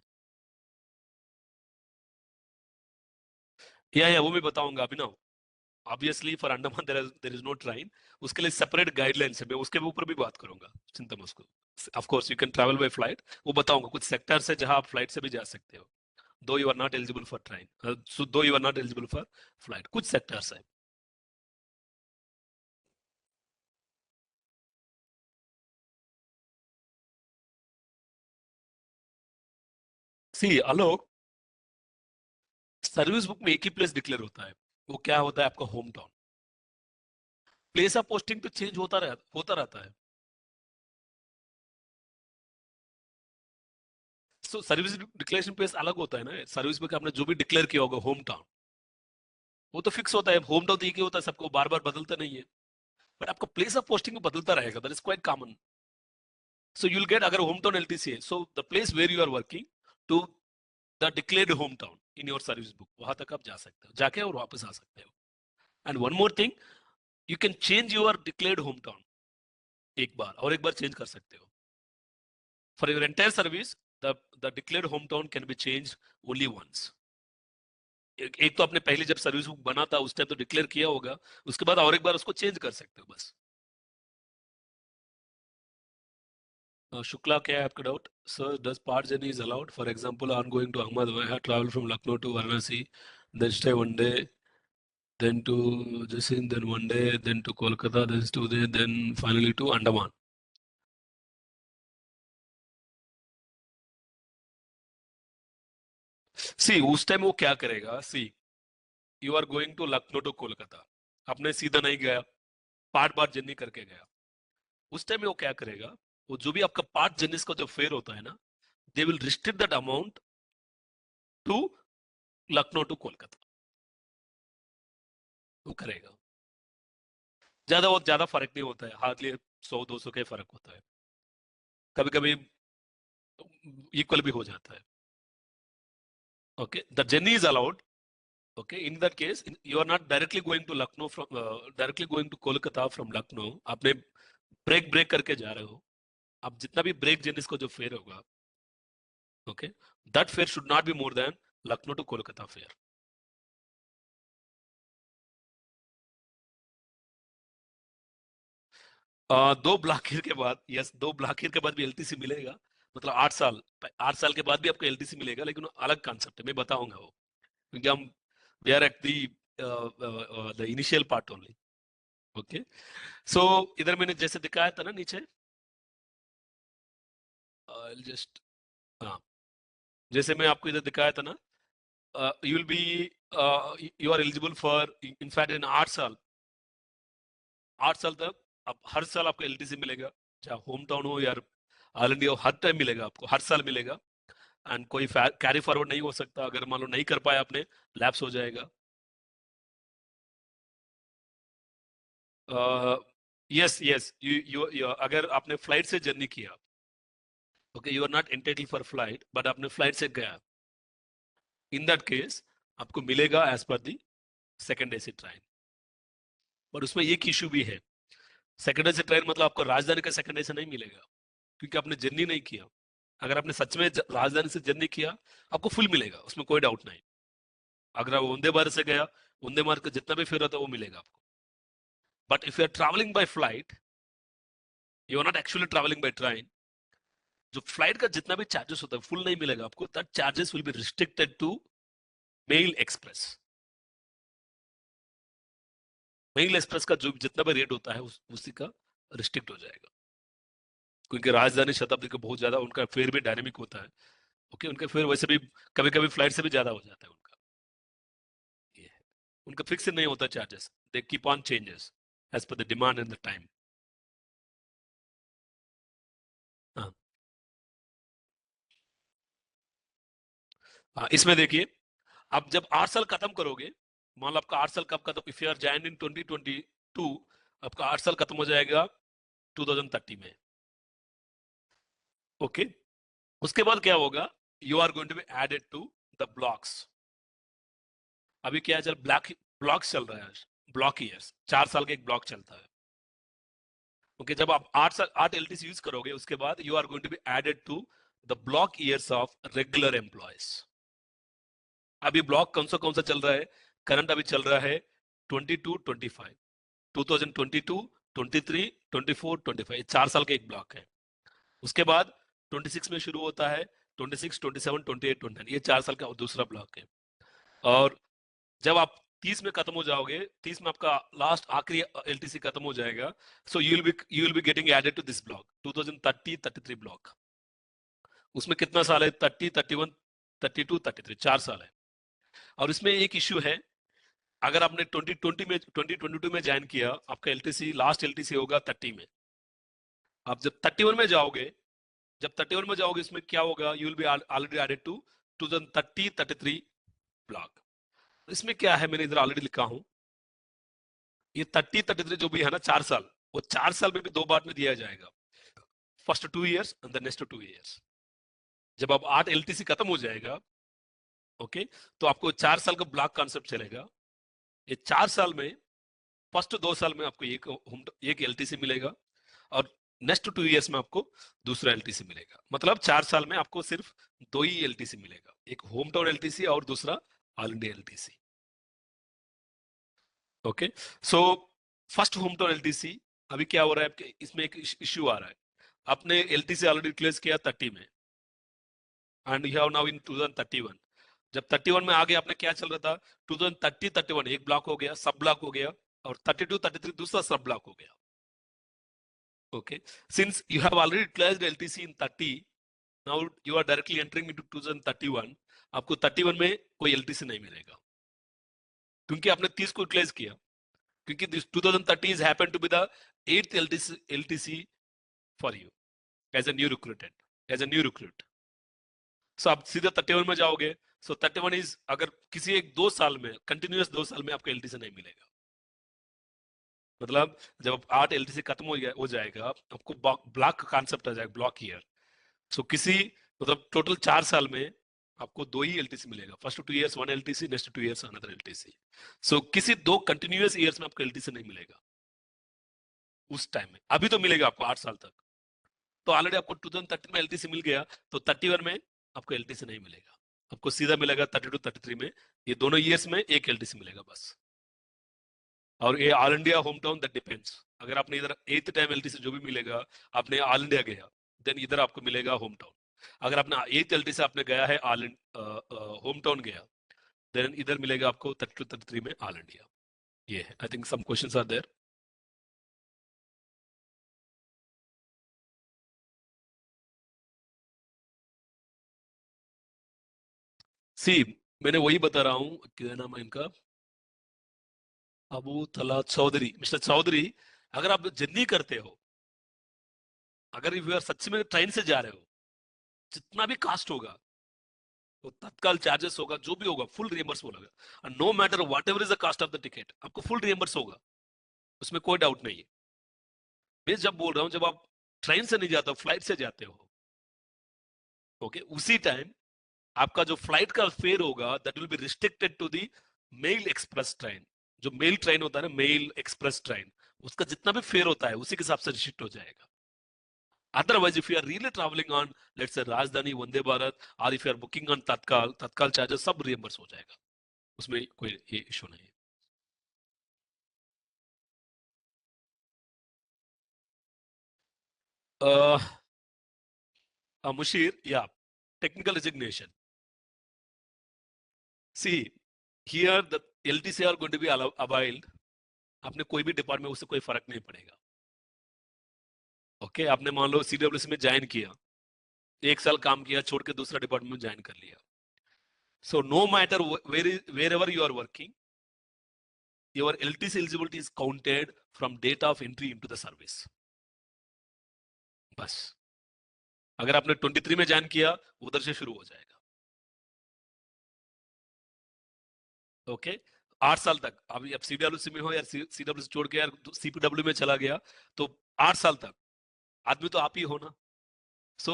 या वो मैं बताऊंगा अभी ना। Obviously for Andaman there is no train, उसके लिए सेपरेट गाइडलाइंस है, मैं उसके ऊपर भी बात करूंगा, चिंता मत उसको। Of course you can travel bye flight, वो बताऊंगा। कुछ सेक्टर्स है जहां आप फ्लाइट से भी जा सकते हो, though you are not eligible for train, so though you are not eligible for flight, कुछ सेक्टर्स है। सी आलोक, सर्विस बुक में एक ही प्लेस डिक्लेयर होता है, वो क्या होता है? आपका home town. Place of posting तो चेंज होता रहता है। सो सर्विस डिक्लेरेशन प्लेस अलग होता है ना। सर्विस बुक आपने जो भी डिक्लेयर किया होगा होम टाउन, वो तो फिक्स होता है। होम टाउन तो एक ही होता है, सबको बार बार बदलता नहीं है। बट आपका प्लेस ऑफ पोस्टिंग बदलता रहेगा, that is quite common. So you'll get, अगर होम टाउन एलटीसी है, so the place where you are working to the declared home town in your service book, वहां तक आप जा सकते हो, जाके और वापस आ सकते हो। And one more thing, you can change your declared home town, एक बार और एक बार चेंज कर सकते हो। For your entire service the declared home town can be change only once. एक तो आपने पहले जब सर्विस बुक बना था उस टाइम तो डिक्लेयर किया होगा, उसके बाद और एक बार उसको चेंज कर सकते हो बस। शुक्ला, क्या है आपका doubt? Sir, does part journey is allowed? For example, I am going to Ahmad, I have travel from Lucknow to Varanasi, then stay one day, then to Jasin, then one day, then to Kolkata, then 2 days, then finally to Andaman. See उस time वो क्या करेगा? See, you are going to Lucknow to Kolkata, आपने सीधा नहीं गया, part बार journey करके गया। उस टाइम वो क्या करेगा? वो जो भी आपका पार्ट जर्नी का जो फेयर होता है ना, they will restrict that amount to Lucknow to Kolkata, वो करेगा। ज्यादा फर्क नहीं होता है, हार्डली 100-200 का ही फर्क होता है, कभी कभी इक्वल भी हो जाता है. Okay, the journey is allowed. Okay, in that case, you are not directly going to Lucknow from directly going to Kolkata from Lucknow. आपने ब्रेक करके जा रहे हो. आप जितना भी ब्रेक जर्नी को जो फेयर होगा, okay, that fare should not be more than Lucknow to Kolkata fare. दो ब्लॉक ईयर के बाद, यस, 2 ब्लॉक ईयर के बाद भी एलटीसी मिलेगा. मतलब 8 साल के बाद भी आपको एलटीसी मिलेगा, लेकिन अलग कॉन्सेप्ट है, मैं बताऊंगा वो, क्योंकि हम we are at the initial part only. Okay, so इधर मैंने जैसे दिखाया था ना नीचे, जस्ट, हाँ, जैसे मैं आपको इधर दिखाया था ना, you will be you are eligible for, in fact इन 8 साल तक अब हर साल आपको एलटीसी मिलेगा, चाहे होम टाउन हो या ऑल इंडिया हो, हर टाइम मिलेगा आपको, हर साल मिलेगा. एंड कोई कैरी फॉरवर्ड नहीं हो सकता, अगर मान लो नहीं कर पाए आपने, लैप्स हो जाएगा. यस यस, यू अगर आपने फ्लाइट से जर्नी किया, okay, you are not entitled for flight, but आपने फ्लाइट से गया, इन दैट केस आपको मिलेगा as per the second AC train. और उसमें एक इशू भी है, सेकेंड एसी ट्रेन मतलब आपको राजधानी का सेकेंड एसी नहीं मिलेगा, क्योंकि आपने जर्नी नहीं किया. अगर आपने सच में राजधानी से जर्नी किया, आपको फुल मिलेगा, उसमें कोई डाउट नहीं. अगर आप वंदे भारत से गया, वंदे भारत का जितना भी फेयर होता है वो मिलेगा आपको. But if you are travelling by flight, you are not actually travelling by train, जो फ्लाइट का जितना भी चार्जेस होता है फुल नहीं मिलेगा आपको. That charges will be restricted to mail express. Mail express का जो जितना भी रेट होता है उसी का रिस्ट्रिक्ट हो जाएगा, क्योंकि राजधानी शताब्दी का बहुत ज्यादा उनका फेयर भी डायनेमिक होता है. ओके, उनका फेयर वैसे भी कभी कभी फ्लाइट से भी ज्यादा हो जाता है उनका. ये है, उनका फिक्स नहीं होता charges, they keep on changes as per the demand and the time. इसमें देखिए, आप जब 8 साल खत्म करोगे, मान लो आपका 8 साल कब खत्म, if you are join in 2022, आपका 8 साल खत्म हो जाएगा 2030 में. ओके, उसके बाद क्या होगा, you are going to be added to the blocks. अभी क्या चल, ब्लॉक चल रहा है, ब्लॉक ईयर्स, 4 साल का एक ब्लॉक चलता है. ओके, जब आप 8 एलटीसी यूज करोगे, उसके बाद you are going to be added to the block years of regular employees. अभी ब्लॉक कौन सा चल रहा है, करंट अभी चल रहा है 22-25, 2022, 23, 24, 25, 4 साल का एक ब्लॉक है. उसके बाद 26 में शुरू होता है, 26, 27, 28, 29, ये 4 साल का दूसरा ब्लॉक है. और जब आप 30 में खत्म हो जाओगे, 30 में आपका लास्ट आखिरी एलटीसी खत्म हो जाएगा, so you will be getting added to this block 2030, 33 block. उसमें कितना साल है, 30, 31, 32, 33, 4 साल है. और इसमें एक इश्यू है, अगर आपने 2022 में ज्वाइन किया, आपका एलटीसी लास्ट एलटीसी होगा 30 में. आप जब 31 में जाओगे, इसमें क्या होगा, you will be already added to 2030, 33 block. इसमें क्या है, मैंने इधर ऑलरेडी लिखा हूं, ये 30, 33 जो भी है ना 4 साल, वो 4 साल में भी 2 बार में दिया जाएगा, first 2 years and the next 2 years. जब आप 8 एलटीसी खत्म हो जाएगा, ओके, तो आपको 4 साल का ब्लॉक कॉन्सेप्ट चलेगा. ये 4 साल में फर्स्ट 2 साल में आपको एक एलटीसी मिलेगा, और नेक्स्ट 2 इयर्स में आपको दूसरा एलटीसी मिलेगा. मतलब 4 साल में आपको सिर्फ 2 ही एलटीसी मिलेगा, एक होम टाउन एलटीसी और दूसरा all India LTC. Okay, so first home town LTC, अभी क्या हो रहा है आपके, इसमें एक इश्यू आ रहा है. आपने एलटीसी ऑलरेडी क्लोज किया 30 में, and you have now in 2031. जब 31 में आगे आपने क्या चल रहा था, 2030, 31 एक ब्लॉक हो गया, सब ब्लॉक हो गया, और 32, 33 दूसरा सब ब्लॉक हो गया. Okay, since you have already utilized LTC in 30, now you are directly entering into 2031. आपको 31 में कोई LTC नहीं मिलेगा, क्योंकि आपने 30 को यूटिलाइज किया, क्योंकि this 2030 is happen to be the 8th LTC for you as a new recruit. So आप सीधा 31 में जाओगे, so 31 is, अगर किसी एक 2 साल में कंटिन्यूअस 2 साल में आपको LTC नहीं मिलेगा. मतलब जब 8 एलटीसी खत्म हो जाएगा, आपको ब्लॉक कॉन्सेप्ट आ जाएगा, ब्लॉक ईयर। सो किसी मतलब टोटल 4 साल में आपको 2 ही एलटीसी मिलेगा, first 2 years 1 LTC, next 2 years another LTC. So किसी 2 कंटिन्यूअस ईयर्स में आपको एलटीसी नहीं मिलेगा उस टाइम में। अभी तो मिलेगा आपको 8 साल तक, तो ऑलरेडी आपको 2013 में एलटीसी मिल गया, तो 31 में आपको एलटीसी नहीं मिलेगा, आपको सीधा मिलेगा 32 33 में। ये दोनों ईयर्स में एक एलटीसी मिलेगा बस। और ये all India home town, that depends. अगर आपने इधर 8th टाइम एलटीसी जो भी मिलेगा, आपने ऑल इंडिया गया, देन इधर आपको मिलेगा होम टाउन। अगर आपने 8th एलटीसी आपने गया है ऑल होम टाउन गया, देन इधर मिलेगा आपको 32 33 में ऑल इंडिया। ये है, I think some questions are there. See, मैंने वही बता रहा हूँ, क्या नाम है इनका, अबू तला चौधरी, मिस्टर चौधरी। अगर आप जर्नी करते हो, अगर यू आर सच में ट्रेन से जा रहे हो, जितना भी कास्ट होगा, तो तत्काल चार्जेस होगा, जो भी होगा फुल रियम्बर्स होगा। No matter what ever is the cost of the ticket, आपको फुल रियम्बर्स होगा, उसमें कोई डाउट नहीं है। मैं जब बोल रहा हूँ, जब आप ट्रेन से नहीं जाते हो, फ्लाइट से जाते हो, ओके, उसी टाइम आपका जो फ्लाइट का फेयर होगा, that will be restricted to the mail express train. जो मेल ट्रेन होता है ना, मेल एक्सप्रेस ट्रेन, उसका जितना भी फेयर होता है उसी के हिसाब से रिस्ट्रिक्ट हो जाएगा। Otherwise, if you are really traveling on, let's say Rajdhani, Vande Bharat, or if you are booking on तत्काल चार्जेस सब रियम्बर्स हो जाएगा, उसमें कोई ये इशू नहीं है। Mushir, yeah, technical resignation. See, here the LTC are going to be availed. आपने कोई भी डिपार्टमेंट, उससे कोई फर्क नहीं पड़ेगा। ओके, आपने मान लो CWC में ज्वाइन किया, 1 साल काम किया, छोड़ के दूसरा डिपार्टमेंट में ज्वाइन कर लिया। So no matter where ever you are working, your LTC eligibility is counted from date of entry into the service. बस, अगर आपने 23 में ज्वाइन किया, उधर से शुरू हो जाएगा। ओके, 8 साल तक। अभी आप CWC में हो या CWC छोड़ के यार CPW में चला गया, तो 8 साल तक आदमी तो आप ही हो ना। So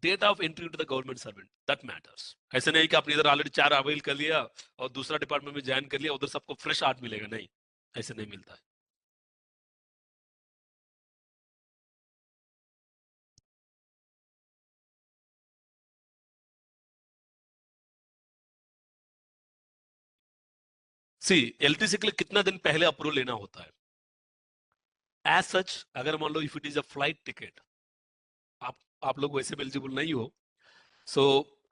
date of entry to the government servant, that matters. ऐसे नहीं कि आपने इधर ऑलरेडी 4 अवेल कर लिया और दूसरा डिपार्टमेंट में ज्वाइन कर लिया, उधर सबको फ्रेश 8 मिलेगा, नहीं, ऐसे नहीं मिलता है। सी, LTC के लिए कितना दिन पहले अप्रूवल लेना होता है? एज सच, अगर मान लो if it is a flight ticket, आप लोग वैसे भी एलिजिबल नहीं हो, सो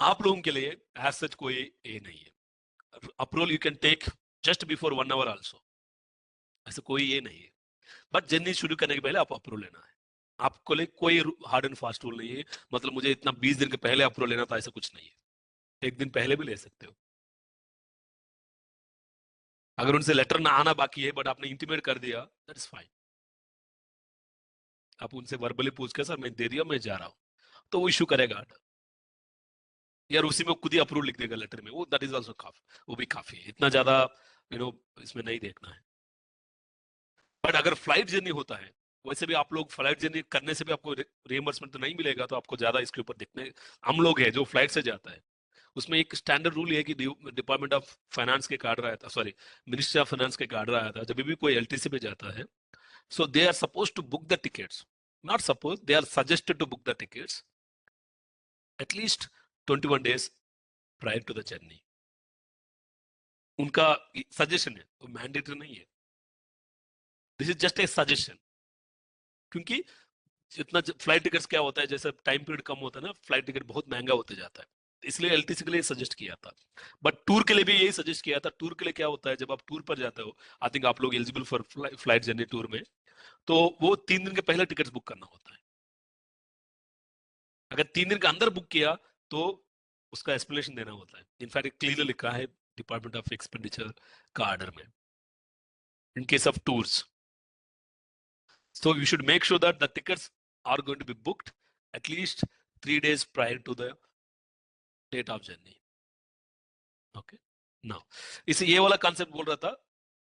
आप लोगों के लिए एज सच कोई ये नहीं है। Approval you can take just before 1 hour also, ऐसा कोई ये नहीं है। बट जर्नी शुरू करने के पहले आप अप्रूवल लेना है। आपको लिए कोई हार्ड एंड फास्ट रूल नहीं है, मतलब मुझे इतना 20 दिन के पहले अप्रूवल लेना था, ऐसा कुछ नहीं है। 1 दिन पहले भी ले सकते हो। अगर उनसे लेटर ना आना बाकी है, बट आपने इंटीमेट कर दिया, दैट इज फाइन। आप उनसे वर्बली पूछ के, सर मैं दे दिया, मैं जा रहा हूँ, तो वो इशू करेगा यार, उसी में खुद ही अप्रूव लिख देगा लेटर में, वो दैट इज आल्सो काफी, वो भी काफी है, इतना ज्यादा इसमें नहीं देखना है। बट अगर फ्लाइट जर्नी होता है, वैसे भी आप लोग फ्लाइट जर्नी करने से भी आपको रियम्बर्समेंट तो नहीं मिलेगा, तो आपको ज्यादा इसके ऊपर देखने, हम लोग है जो फ्लाइट से जाता है, उसमें एक स्टैंडर्ड रूल है कि डिपार्टमेंट ऑफ फाइनेंस के कार्ड रहा था, सॉरी, मिनिस्ट्री ऑफ फाइनेंस के कार्ड रहा था, जब भी कोई LTC पे जाता है, so they are suppose to book the tickets, not suppose, they are suggested to book the tickets at least 21 days prior to the journey. उनका सजेशन है, तो मैंडेटरी नहीं है। This is just a suggestion, क्योंकि जितना फ्लाइट टिकट्स क्या होता है, जैसे टाइम पीरियड कम होता है ना, फ्लाइट टिकट बहुत महंगा होते जाता है, इसलिए LTC के लिए सजेस्ट किया था। बट टूर के लिए भी यही सजेस्ट किया था। टूर के लिए क्या होता है, जब आप टूर पर जाते हो, आई थिंक आप लोग eligible for flight journey tour में, तो वो 3 दिन के पहले टिकट्स बुक करना होता है। अगर 3 दिन के अंदर बुक किया, तो उसका एक्सप्लेनेशन देना होता है। इनफैक्ट क्लियरली लिखा है डिपार्टमेंट ऑफ एक्सपेंडिचर का ऑर्डर में, in case of tours. So you should make sure that the tickets are going to be booked at least 3 days prior to the date of journey. Okay. Now, इसे ये वाला concept बोल रहा था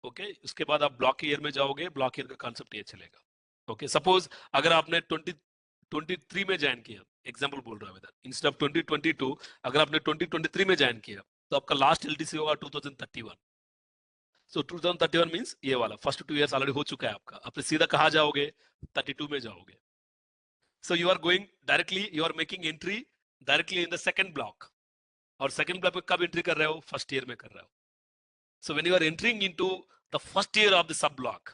okay, उसके बाद आप ब्लॉक ईयर में जाओगे, ब्लॉक ईयर का कॉन्सेप्ट ये चलेगा। ओके, सपोज अगर आपने 2023 में ज्वाइन किया, एग्जांपल बोल रहा हूँ इधर, इंस्टेड ऑफ 2022 अगर आपने 2023 में ज्वाइन किया तो आपका लास्ट एलटीसी होगा 2031। सो 2031 मींस ये वाला फर्स्ट 2 इयर्स ऑलरेडी हो चुका है आपका, आप सीधा कहाँ जाओगे, 32 में जाओगे। So you are going directly, you are making entry directly in the second block, और सेकंड ब्लॉक में कब एंट्री कर रहे हो, फर्स्ट ईयर में कर रहे हो। So when you are entering into the first year of the sub block,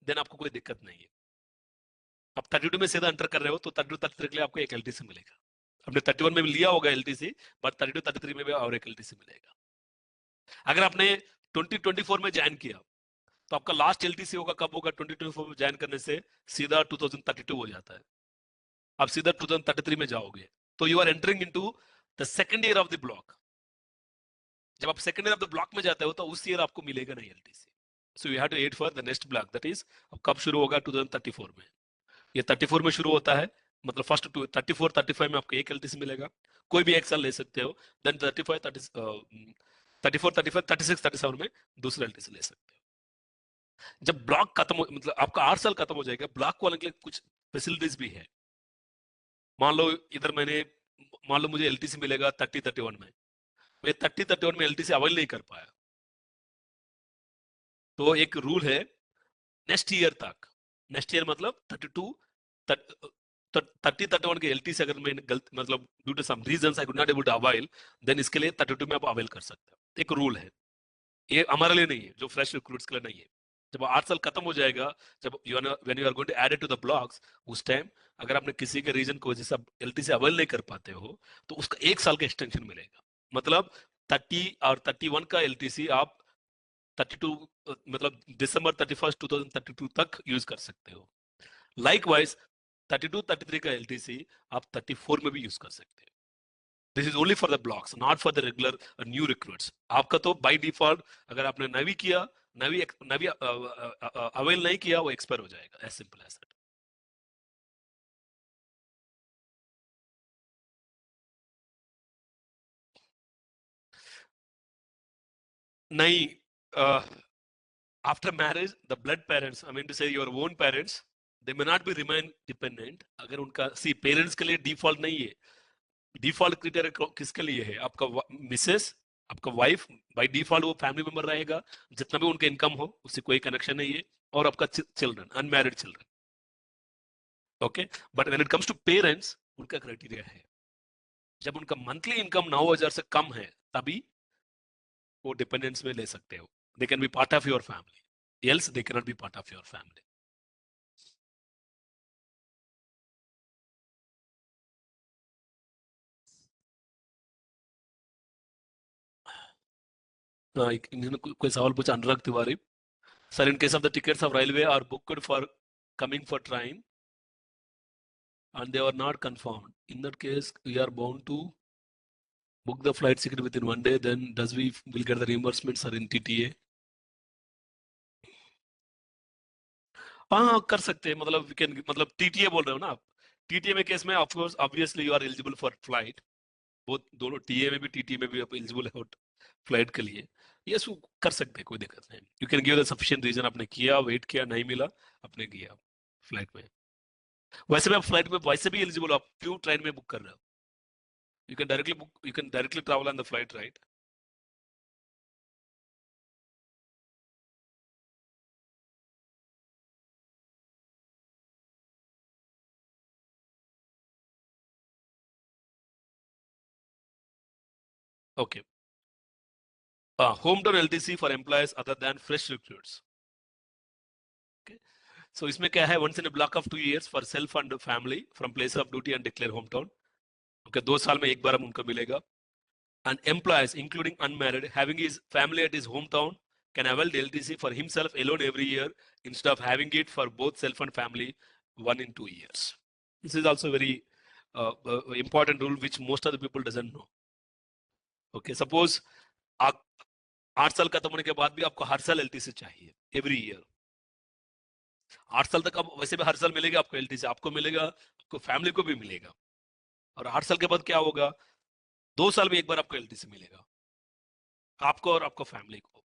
then आपको कोई दिक्कत नहीं है। आप 32 में सीधा एंटर कर रहे हो तो 32 33 के लिए आपको एक एलटीसी मिलेगा। आपने 31 में भी लिया होगा एलटीसी, बट 32 33 में भी और एक एलटीसी मिलेगा। अगर आपने 2024 में ज्वाइन किया तो आपका लास्ट एलटीसी होगा कब होगा, 2024 में ज्वाइन करने से सीधा 2032 हो जाता है, आप सीधा 2033 में जाओगे। तो you are entering into the second year of the block. जब आप second year of the block में जाते हो तो उस ईयर आपको मिलेगा नहीं LTC. So you have to wait for the next block, that is कब शुरू होगा, 2034 में। ये 34 में शुरू होता है, मतलब फर्स्ट 34 35 में आपको एक एलटीसी मिलेगा, कोई भी एक साल ले सकते हो। देन 35 30 34 35 36 37 में दूसरा एलटीसी ले सकते हो। जब ब्लॉक खत्म हो, मतलब आपका 8 साल खत्म हो जाएगा, ब्लॉक वाले के लिए कुछ फैसिलिटीज भी है। मान लो इधर मान लो मुझे एलटीसी मिलेगा 30 31 में, मैं 30 31 में एलटीसी अवेल नहीं कर पाया, तो एक रूल है नेक्स्ट ईयर तक। नेक्स्ट ईयर मतलब 32 30 31 के एलटीसी अगर मैं गलत मतलब due to some reasons I could not able to avail, then इसके लिए 32 में आप अवेल कर सकते हो। एक रूल है, ये हमारे लिए नहीं है, जो फ्रेश रिक्रूट्स के लिए नहीं है। जब 8 साल खत्म हो जाएगा, जब when you are going to add it to the blocks, उस टाइम अगर आपने किसी के रीजन को वजह से एलटीसी अवेल नहीं कर पाते हो तो उसका 1 साल का एक्सटेंशन मिलेगा। मतलब 30 और 31 का एलटीसी आप 32 मतलब दिसंबर 31 2032 तक यूज कर सकते हो। लाइकवाइज 32 33 का एलटीसी आप 34 में भी यूज कर सकते हो। This is only for the blocks, not for the regular new recruits. आपका तो बाय डिफॉल्ट अगर आपने नवी किया, नवी अवेल नहीं किया, वो एक्सपायर हो जाएगा, एज सिंपल एज दैट। नहीं, after marriage the blood parents, I mean to say your own parents, they may not be remain dependent. अगर उनका सी पेरेंट्स के लिए डिफॉल्ट नहीं है, डिफॉल्ट क्राइटेरिया किसके लिए है, आपका मिसेस, आपका वाइफ, बाय डिफॉल्ट वो फैमिली मेंबर रहेगा, जितना भी उनका इनकम हो उससे कोई कनेक्शन नहीं है, और आपका children, unmarried children. Okay, but when it comes to parents, उनका क्राइटेरिया है जब उनका मंथली इनकम 9,000 से कम है तभी वो डिपेंडेंट्स में ले सकते हो। They can be part of your family, else they can not be part of your family. इन्होंने कोई सवाल पूछा, Anurag Tiwari sir, in case of the tickets of railway are booked for coming for train and they are not confirmed, in that case we are bound to book the flight ticket within 1 day, then does we will get the reimbursements or in TTA? हाँ कर सकते हैं, मतलब we can, मतलब TTA बोल रहे हो ना आप, TTA में केस में of course obviously you are eligible for flight, वो दोनों टीए में भी टीटी में भी आप एलिजिबल हो फ्लाइट के लिए। यस, वो कर सकते हैं, कोई दिक्कत नहीं। You can give the sufficient reason, आपने किया, वेट किया, नहीं मिला, आपने किया फ्लाइट में। वैसे भी आप फ्लाइट में वैसे भी एलिजिबल हो, आप क्यों ट्रेन में बुक कर रहे हो? You can directly book, you can directly travel on the flight, right? Okay. Hometown LTC for employees other than fresh recruits. Okay. So इसमें क्या है, once in a block of 2 years for self and family from place of duty and declare hometown. Okay, 2 साल में एक बार हम उनको मिलेगा. And employees, including unmarried, having his family at his hometown, can avail the LTC for himself alone every year instead of having it for both self and family 1 in 2 years. This is also very important rule which most of the people doesn't know. Okay, suppose आप 8 साल खत्म होने के बाद भी आपको हर साल LTC चाहिए, एवरी ईयर 8 साल तक आप वैसे भी हर साल मिलेगा आपको एलटीसी, आपको मिलेगा, आपको फैमिली को भी मिलेगा। और 8 साल के बाद क्या होगा, 2 साल में एक बार आपको एलटीसी मिलेगा, आपको और आपको फैमिली को।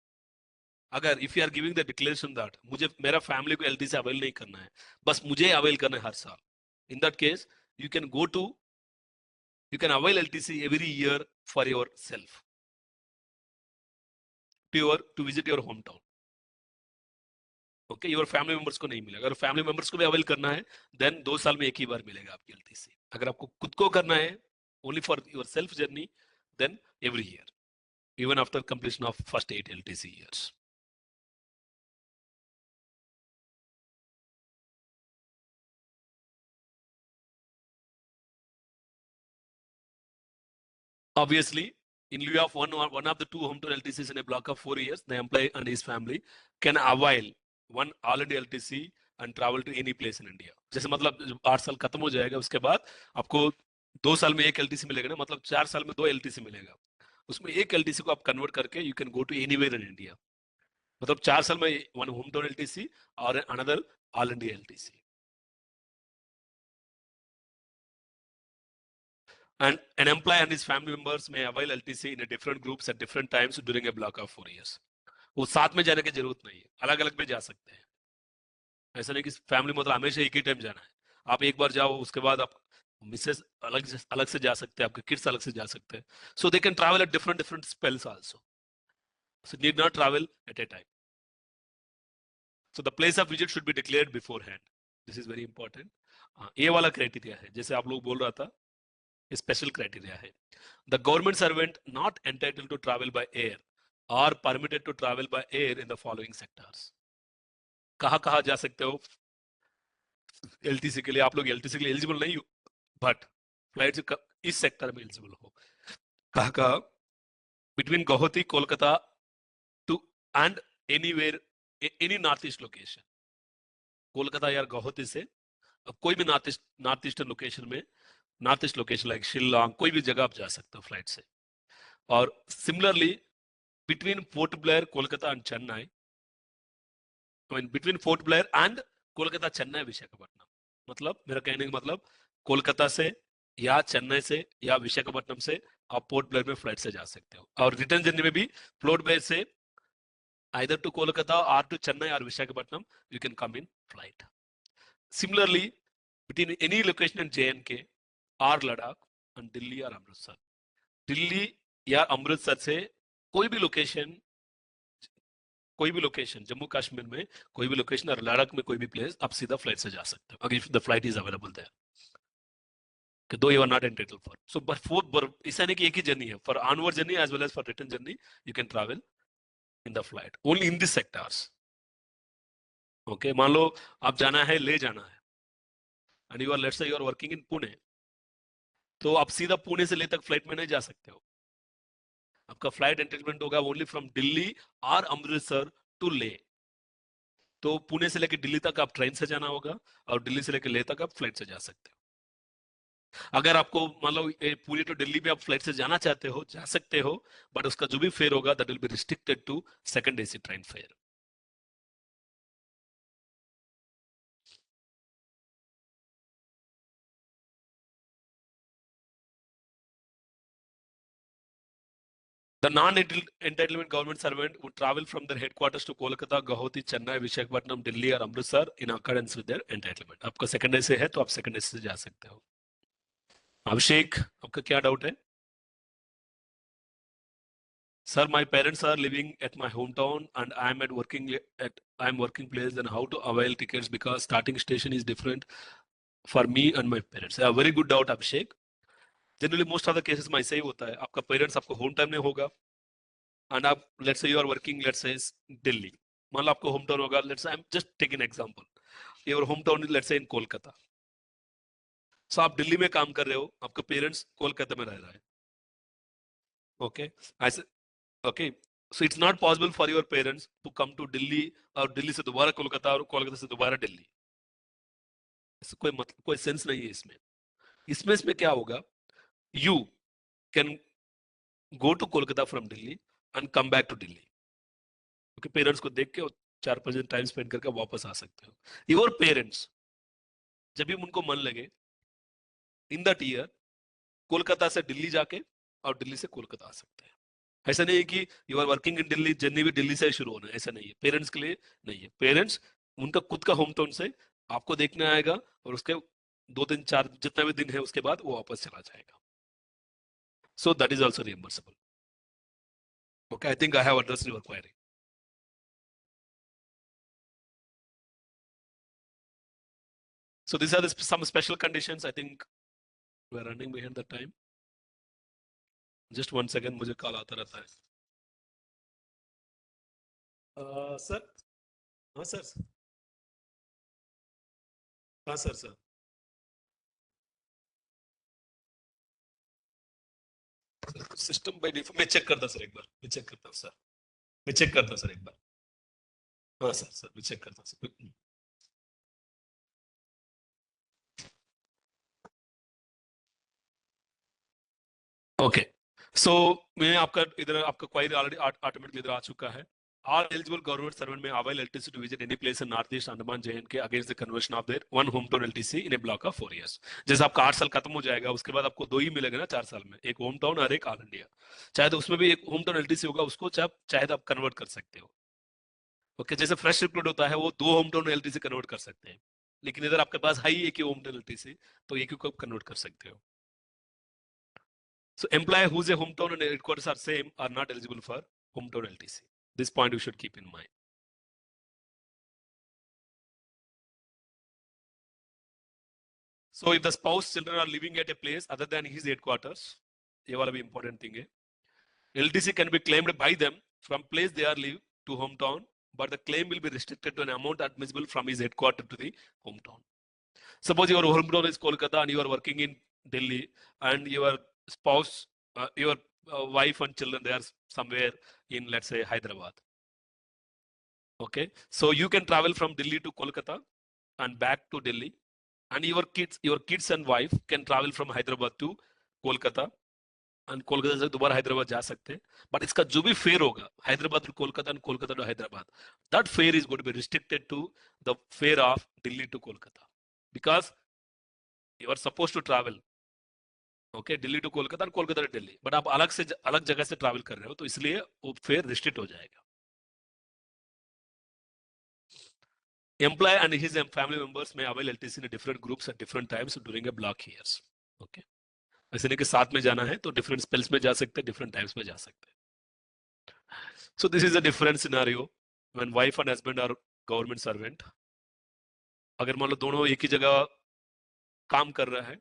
अगर if you are giving the declaration that मुझे मेरा फैमिली को एलटीसी अवेल नहीं करना है, बस मुझे अवेल करना है हर साल, in that case you can go to, you can avail LTC every year for yourself to visit your hometown. Okay, your family members को नहीं मिलेगा। अगर फैमिली मेंबर्स को भी अवेल करना है देन 2 साल में एक ही बार मिलेगा आपकी एलटीसी। अगर आपको खुद को करना है only for yourself journey then every year, even after completion of first 8 LTC years. Obviously, in lieu of one of the 2 hometown LTCs in a block of 4 years, the employee and his family can avail one all-India LTC and travel to any place in India. जैसे मतलब 8 साल खत्म हो जाएगा, उसके बाद आपको 2 साल में एक LTC मिलेगा ना, मतलब 4 साल में 2 LTC मिलेगा। उसमें एक LTC को आप कन्वर्ट करके you can go to anywhere in India. मतलब 4 साल में वन होमटाउन LTC और another all India LTC। And an employee and his family members may avail LTC in a different groups at different times during a block of 4 years. वो साथ में जाने की जरूरत नहीं है, अलग अलग भी जा सकते हैं। ऐसा नहीं कि फैमिली मतलब हमेशा एक ही टाइम जाना है। आप एक बार जाओ, उसके बाद आप मिसेस अलग से जा सकते हैं, आपके किड्स अलग से जा सकते हैं। So they can travel at different spells also, so need not travel at a time. So the place of visit should be declared beforehand, this is very important. ये वाला क्राइटेरिया है, जैसे आप लोग बोल रहा था, स्पेशल क्राइटेरिया है। The government servant not entitled to travel by air और permitted to travel by air in the following sectors. कहाँ जा सकते हो एलटीसी के लिए? आप लोग एलटीसी के लिए एलिजिबल नहीं हो, बट फ्लाइट से इस सेक्टर में एलिजिबल हो। कहाँ? Between Guwahati Kolkata to and anywhere any north east location. Kolkata या गुवाहाटी से कोई भी नॉर्थ ईस्टर्न लोकेशन में, north east location like Shillong, कोई भी जगह आप जा सकते हो फ्लाइट से। और similarly between port Blair Kolkata and Chennai, I mean between port Blair and Kolkata Chennai Visakhapatnam. मतलब मेरा कहने का मतलब कोलकाता से या चेन्नई से या विशाखापट्टनम से आप पोर्ट ब्लेयर में फ्लाइट से जा सकते हो। और रिटर्न जर्नी में भी पोर्ट ब्लेयर से either to Kolkata or to Chennai or Visakhapatnam, you can come in flight. Similarly, between any location in J&K or Ladakh and Delhi or Amritsar, Delhi या अमृतसर से कोई भी लोकेशन जम्मू कश्मीर में कोई भी लोकेशन और लद्दाख में कोई भी प्लेस आप सीधा फ्लाइट से जा सकते हो, अगर the flight is available there, though you are not entitled for. So but ऐसा नहीं कि एक ही जर्नी है, for onward journey as well as for return journey you can travel in the flight only in these sectors. Okay, मान लो आप जाना है, ले जाना है, and you are, let's say you are working in Pune, तो आप सीधा पुणे से ले तक फ्लाइट में नहीं जा सकते हो। आपका फ्लाइट एंटाइटलमेंट होगा ओनली फ्रॉम दिल्ली और अमृतसर टू ले। तो पुणे से लेकर दिल्ली तक आप ट्रेन से जाना होगा और दिल्ली से लेकर ले तक आप फ्लाइट से जा सकते हो। अगर आपको मान लो पुणे टू दिल्ली में आप फ्लाइट से जाना चाहते हो, जा सकते हो, बट उसका जो भी फेयर होगा that will be restricted to second AC train fare. The non-entitlement government servant would travel from their headquarters to Kolkata, Guwahati, Chennai, Visakhapatnam, Delhi or Amritsar in accordance with their entitlement. आपका second ए से है तो आप second ए से जा सकते हो। अभिषेक, आपका क्या डाउट है? Sir, my parents are living at my hometown and I am working place. Then how to avail tickets because starting station is different for me and my parents? A very good doubt, Abhishek. Generally, most of the cases में ऐसा ही होता है, आपका parents आपको home town में होगा and आप let's say you are working, let's say Delhi, मान लो आपको होम टाउन होगा, let's say I'm just taking an example, your hometown is let's say in Kolkata, so आप दिल्ली में काम कर रहे हो, आपके पेरेंट्स कोलकाता में रह रहा है, okay, ऐसे okay, so it's not possible for your parents to come to Delhi और दिल्ली से दोबारा कोलकाता और कोलकाता से दोबारा दिल्ली, इससे कोई सेंस नहीं है इसमें क्या होगा, you can go to Kolkata from Delhi and come back to Delhi, क्योंकि पेरेंट्स को देख के 4-5 दिन टाइम स्पेंड करके वापस आ सकते हो। योर पेरेंट्स जब भी उनको मन लगे इन दैट ईयर कोलकाता से दिल्ली जाके और दिल्ली से कोलकाता आ सकते हैं, ऐसा नहीं है कि you are working in Delhi, journey भी दिल्ली से शुरू होना है, ऐसा नहीं है। पेरेंट्स के लिए नहीं है। पेरेंट्स उनका खुद का होम टाउन से आपको देखने आएगा और उसके 2 3 4 जितना भी दिन है उसके बाद वो वापस चला जाएगा। So that is also reimbursable. Okay, I think I have addressed your query. So these are some special conditions. I think we are running behind the time. Just 1 second, मुझे कॉल आता रहता है। सर, हाँ sir, हाँ sir, system by default मैं check करता sir एक बार, मैं चेक करता सर, मैं चेक करता सर एक बार। हाँ सर, मैं चेक करता सर। ओके, सो मैं आपका इधर आपका क्वारी ऑलरेडी ऑटोमेटिकली इधर आ चुका है। All eligible government servant may avail LTC to visit any place in Northeast Andaman J&K against the conversion of their one hometown LTC in a block of 4 years. जैसे आपका 8 साल खत्म हो जाएगा उसके बाद आपको 2 ही मिलेगा ना 4 साल में, एक होम टाउन और एक ऑल इंडिया। चाहे तो उसमें भी एक होम टाउन LTC होगा, उसको चाहे तो आप कन्वर्ट कर सकते हो। ओके, जैसे फ्रेश रिक्रूट होता है वो 2 होम टाउन LTC कन्वर्ट कर सकते हैं, लेकिन इधर आपके पास है ही एक ही होम टाउन LTC, तो एक ही को कन्वर्ट कर सकते हो। So employee whose a hometown and headquarters are same are not eligible for hometown LTC. This point you should keep in mind. So if the spouse children are living at a place other than his headquarters, ये वाला भी important thing है। LTC can be claimed by them from place they are live to hometown, but the claim will be restricted to an amount admissible from his headquarters to the hometown. Suppose your hometown is Kolkata and you are working in Delhi, and your spouse, your wife and children, they are somewhere in, let's say, Hyderabad. Okay, so you can travel from Delhi to Kolkata and back to Delhi, and your kids and wife can travel from Hyderabad to Kolkata, and Kolkata से दोबारा हैदराबाद जा सकते हैं। But इसका जो भी fare होगा, Hyderabad to Kolkata and Kolkata to Hyderabad, that fare is going to be restricted to the fare of Delhi to Kolkata, because you are suppose to travel, okay, Delhi to Kolkata और कोलकाता टू दिल्ली, बट आप अलग जगह से ट्रैवल कर रहे हो, तो इसलिए वो फेयर रिस्ट्रिक्ट हो जाएगा। Employee and his family members may avail LTC in different groups at different times during a block years. Okay, ऐसे नहीं कि साथ में जाना है तो different spells में जा सकते हैं, different times में जा सकते हैं। So this is a different scenario when wife and husband are government servant. अगर मान लो दोनों एक ही जगह काम कर रहा है,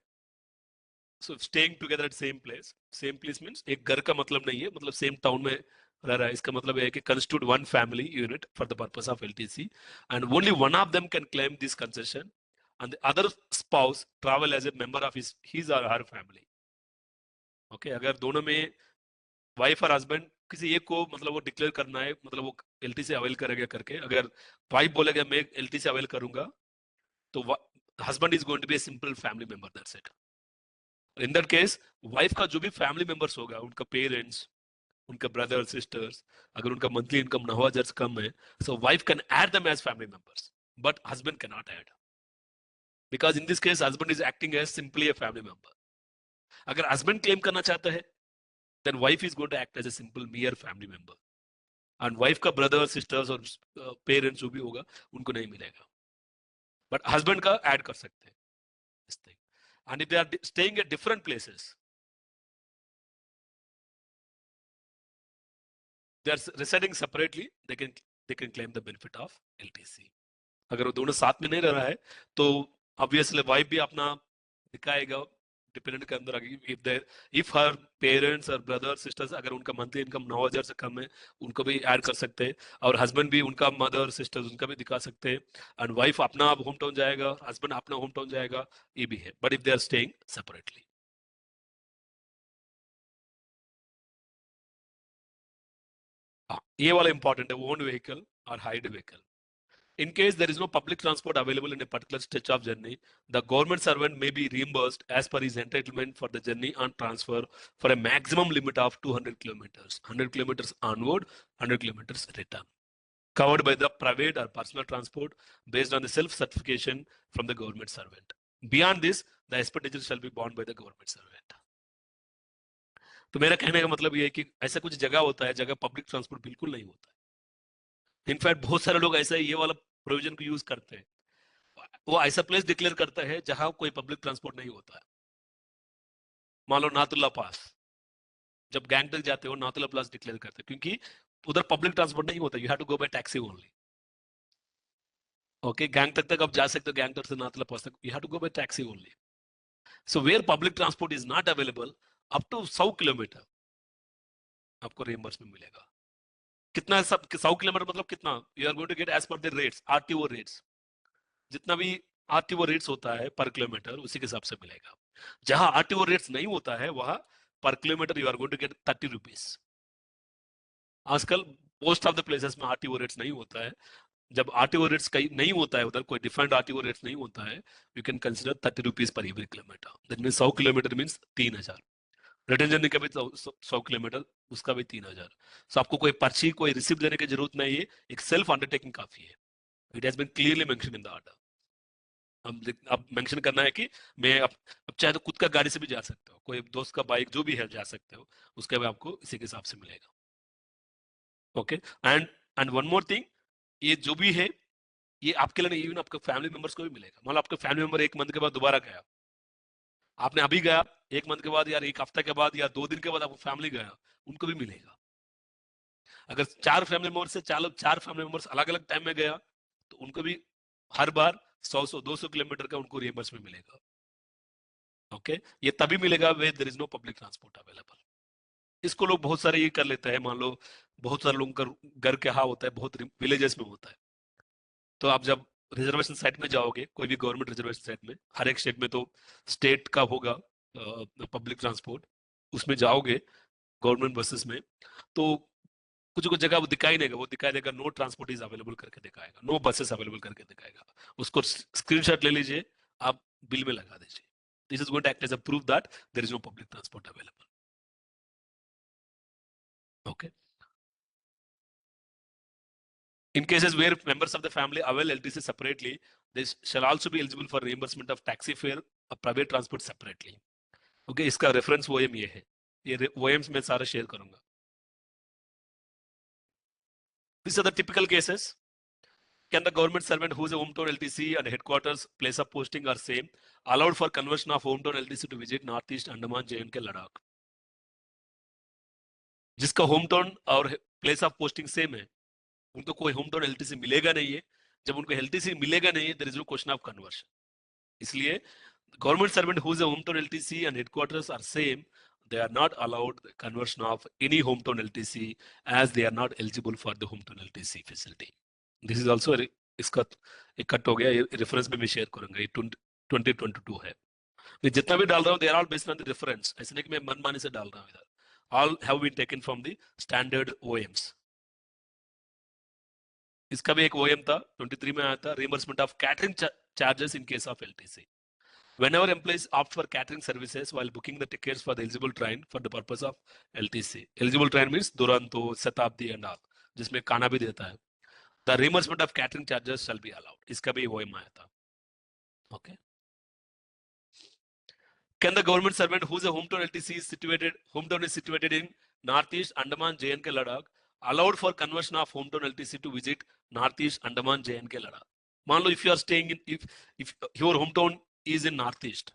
so staying together at same place means एक घर का मतलब नहीं है, मतलब same town में रह रहा है, इसका मतलब है कि constitute one family unit for the purpose of LTC, and only one of them can claim this concession, and the other spouse travel as a member of his or her family. Okay, अगर दोनों में wife और husband किसी एक को मतलब वो declare करना है, मतलब वो LTC अवेल करेगा करके, अगर वाइफ बोलेगा मैं LTC अवेल करूंगा, तो husband is going to be a simple family member, that's it. In that case wife का जो भी फैमिली मेंबर्स होगा, उनका पेरेंट्स, उनका ब्रदर सिस्टर्स, अगर उनका मंथली इनकम 9,000 से कम है, so wife can add them as family members, but husband cannot add, because in this case husband is acting as simply a family member. अगर husband claim करना चाहता है, then wife is going to act as a simple mere family member, and wife का brother sisters और parents जो भी होगा उनको नहीं मिलेगा, but husband का add कर सकते हैं इस thing. And if they are staying at different places, they are residing separately, they can claim the benefit of LTC. अगर वो दोनों साथ में नहीं रह रहा है तो ऑब्वियसली वाइफ भी अपना दिखाएगा, डिपेंडेंट के अंदर इफ हर पेरेंट्स और ब्रदर सिस्टर्स अगर उनका मंथली इनकम 9,000 से कम है, उनको भी ऐड कर सकते हैं, और हस्बैंड भी उनका मदर सिस्टर्स उनका भी दिखा सकते हैं, एंड वाइफ अपना होम टाउन जाएगा, हस्बैंड अपना होम टाउन जाएगा, ये भी है, but if they are staying separately. ये वाला इंपॉर्टेंट है, ओन व्हीकल और hired vehicle. In case there is no public transport available in a particular stretch of journey, the government servant may be reimbursed as per his entitlement for the journey and transfer for a maximum limit of 200 kilometers, 100 kilometers onward, 100 kilometers return, covered by the private or personal transport based on the self-certification from the government servant. Beyond this, the expenditure shall be borne by the government servant. तो मेरा कहने का मतलब ये है कि ऐसा कुछ जगह होता है जगह पब्लिक ट्रांसपोर्ट बिल्कुल नहीं होता है। इनफैक्ट बहुत सारे लोग ऐसा ये वाला प्रोविजन को यूज करते हैं। वो ऐसा प्लेस डिक्लेयर करता है जहां कोई पब्लिक ट्रांसपोर्ट नहीं होता है। मान लो नाथुला पास, जब गैंगटक जाते हो नाथुला पास डिक्लेयर करते हैं क्योंकि उधर पब्लिक ट्रांसपोर्ट नहीं होता, you have to go by taxi only. Okay, Gangtok तक आप जा सकते हो, गैंगटक से नाथुला पास तक you have to go by taxi only. So where public transport is not available, up to 100 kilometre आपको रिइंबर्समेंट मिलेगा। कितना सब 100 किलोमीटर मतलब कितना, you are going to get as per the rates, RTO rates. जितना भी RTO rates होता है पर किलोमीटर उसी के हिसाब से मिलेगा। जहां आरटीओ रेट्स नहीं होता है वहां पर kilometre you are going to get 30 rupees. आजकल मोस्ट ऑफ द प्लेसेस में आरटीओ रेट्स नहीं होता है। जब आरटीओ रेट्स कहीं नहीं होता है, उधर कोई डिफरेंट आरटीओ रेट्स नहीं होता है, you can consider 30 rupees per every kilometre. That mean 100 kilometre means 3000। Return journey का भी 100 किलोमीटर, उसका भी 3000। सो आपको कोई पर्ची कोई रिसिप्ट देने की जरूरत नहीं है, एक सेल्फ अंडरटेकिंग काफी है। It has been clearly mention in the order. अब मेंशन करना है कि मैं अब चाहे तो खुद का गाड़ी से भी जा सकते हो, कोई दोस्त का बाइक जो भी है जा सकते हो, उसका भी आपको इसी के हिसाब से मिलेगा। Okay, and and one more thing, ये जो भी है ये आपके लिए नहीं, इवन आपके फैमिली मेंबर्स को भी मिलेगा। मान लो आपके फैमिली मेंबर 1 मंथ के बाद दोबारा गया, आपने अभी गया 1 मंथ के बाद या 1 हफ्ते के बाद या 2 दिन के बाद आपको फैमिली गया, उनको भी मिलेगा। अगर 4 फैमिली मेंबर से 4 फैमिली मेंबर्स अलग अलग टाइम में गया तो उनको भी हर बार 100-200 किलोमीटर का उनको रिइंबर्समेंट मिलेगा। ओके, ये तभी मिलेगा where there is no public transport available. इसको लोग बहुत सारे ये कर लेते हैं, मान लो बहुत सारे लोगों का घर क्या होता है, बहुत विलेजेस में होता है, तो आप जब रिजर्वेशन साइट में जाओगे, कोई भी गवर्नमेंट रिजर्वेशन साइट में, हर एक स्टेट में तो स्टेट का होगा पब्लिक ट्रांसपोर्ट, उसमें जाओगे गवर्नमेंट बसेस में, तो कुछ कुछ जगह वो दिखाई देगा, वो दिखाई देगा नो ट्रांसपोर्ट इज अवेलेबल करके दिखाएगा, नो बसेस अवेलेबल करके दिखाएगा। उसको स्क्रीनशॉट ले लीजिए, आप बिल में लगा दीजिए। This is going to act as a proof that there is no public transport available. Okay, in cases where members of the family avail LTC separately, they shall also be eligible for reimbursement of taxi fare or private transport separately. Okay, इसका reference OM ये है, ये OMs में सारा share करूंगा। These are the typical cases. Can the government servant who is a hometown LTC and headquarters place of posting are same allowed for conversion of hometown LTC to visit Northeast Andaman JNK Ladakh? जिसका hometown और place of posting same है, उनको कोई hometown LTC मिलेगा नहीं है। जब उनको LTC मिलेगा नहीं है, there is no question of conversion। इसलिए government servant whose hometown LTC and headquarters are same, they are not allowed the conversion of any hometown LTC as they are not eligible for the hometown LTC facility. This is also इसका एक cut हो गया, ये reference में भी share करूंगा, ये 2022 है। मैं जितना भी डाल रहा हूँ they are all based on the reference, ऐसे नहीं कि मैं मनमानी से डाल रहा हूँ इधर। All have been taken from the standard OMs. इसका भी एक OM था 23 में आया था, reimbursement of catering charges in case of LTC. Whenever employees opt for catering services while booking the tickets for the eligible train for the purpose of LTC. Eligible train means Duronto, Shatabdi and all, जिसमें खाना भी देता है। The reimbursement of catering charges shall be allowed. इसका भी OM आया था। Okay. Can the government servant whose hometown LTC is situated in Northeast Andaman JNK Ladakh allowed for conversion of hometown LTC to visit Northeast Andaman JNK Ladakh? मान लो if you are staying in, if your hometown is in Northeast,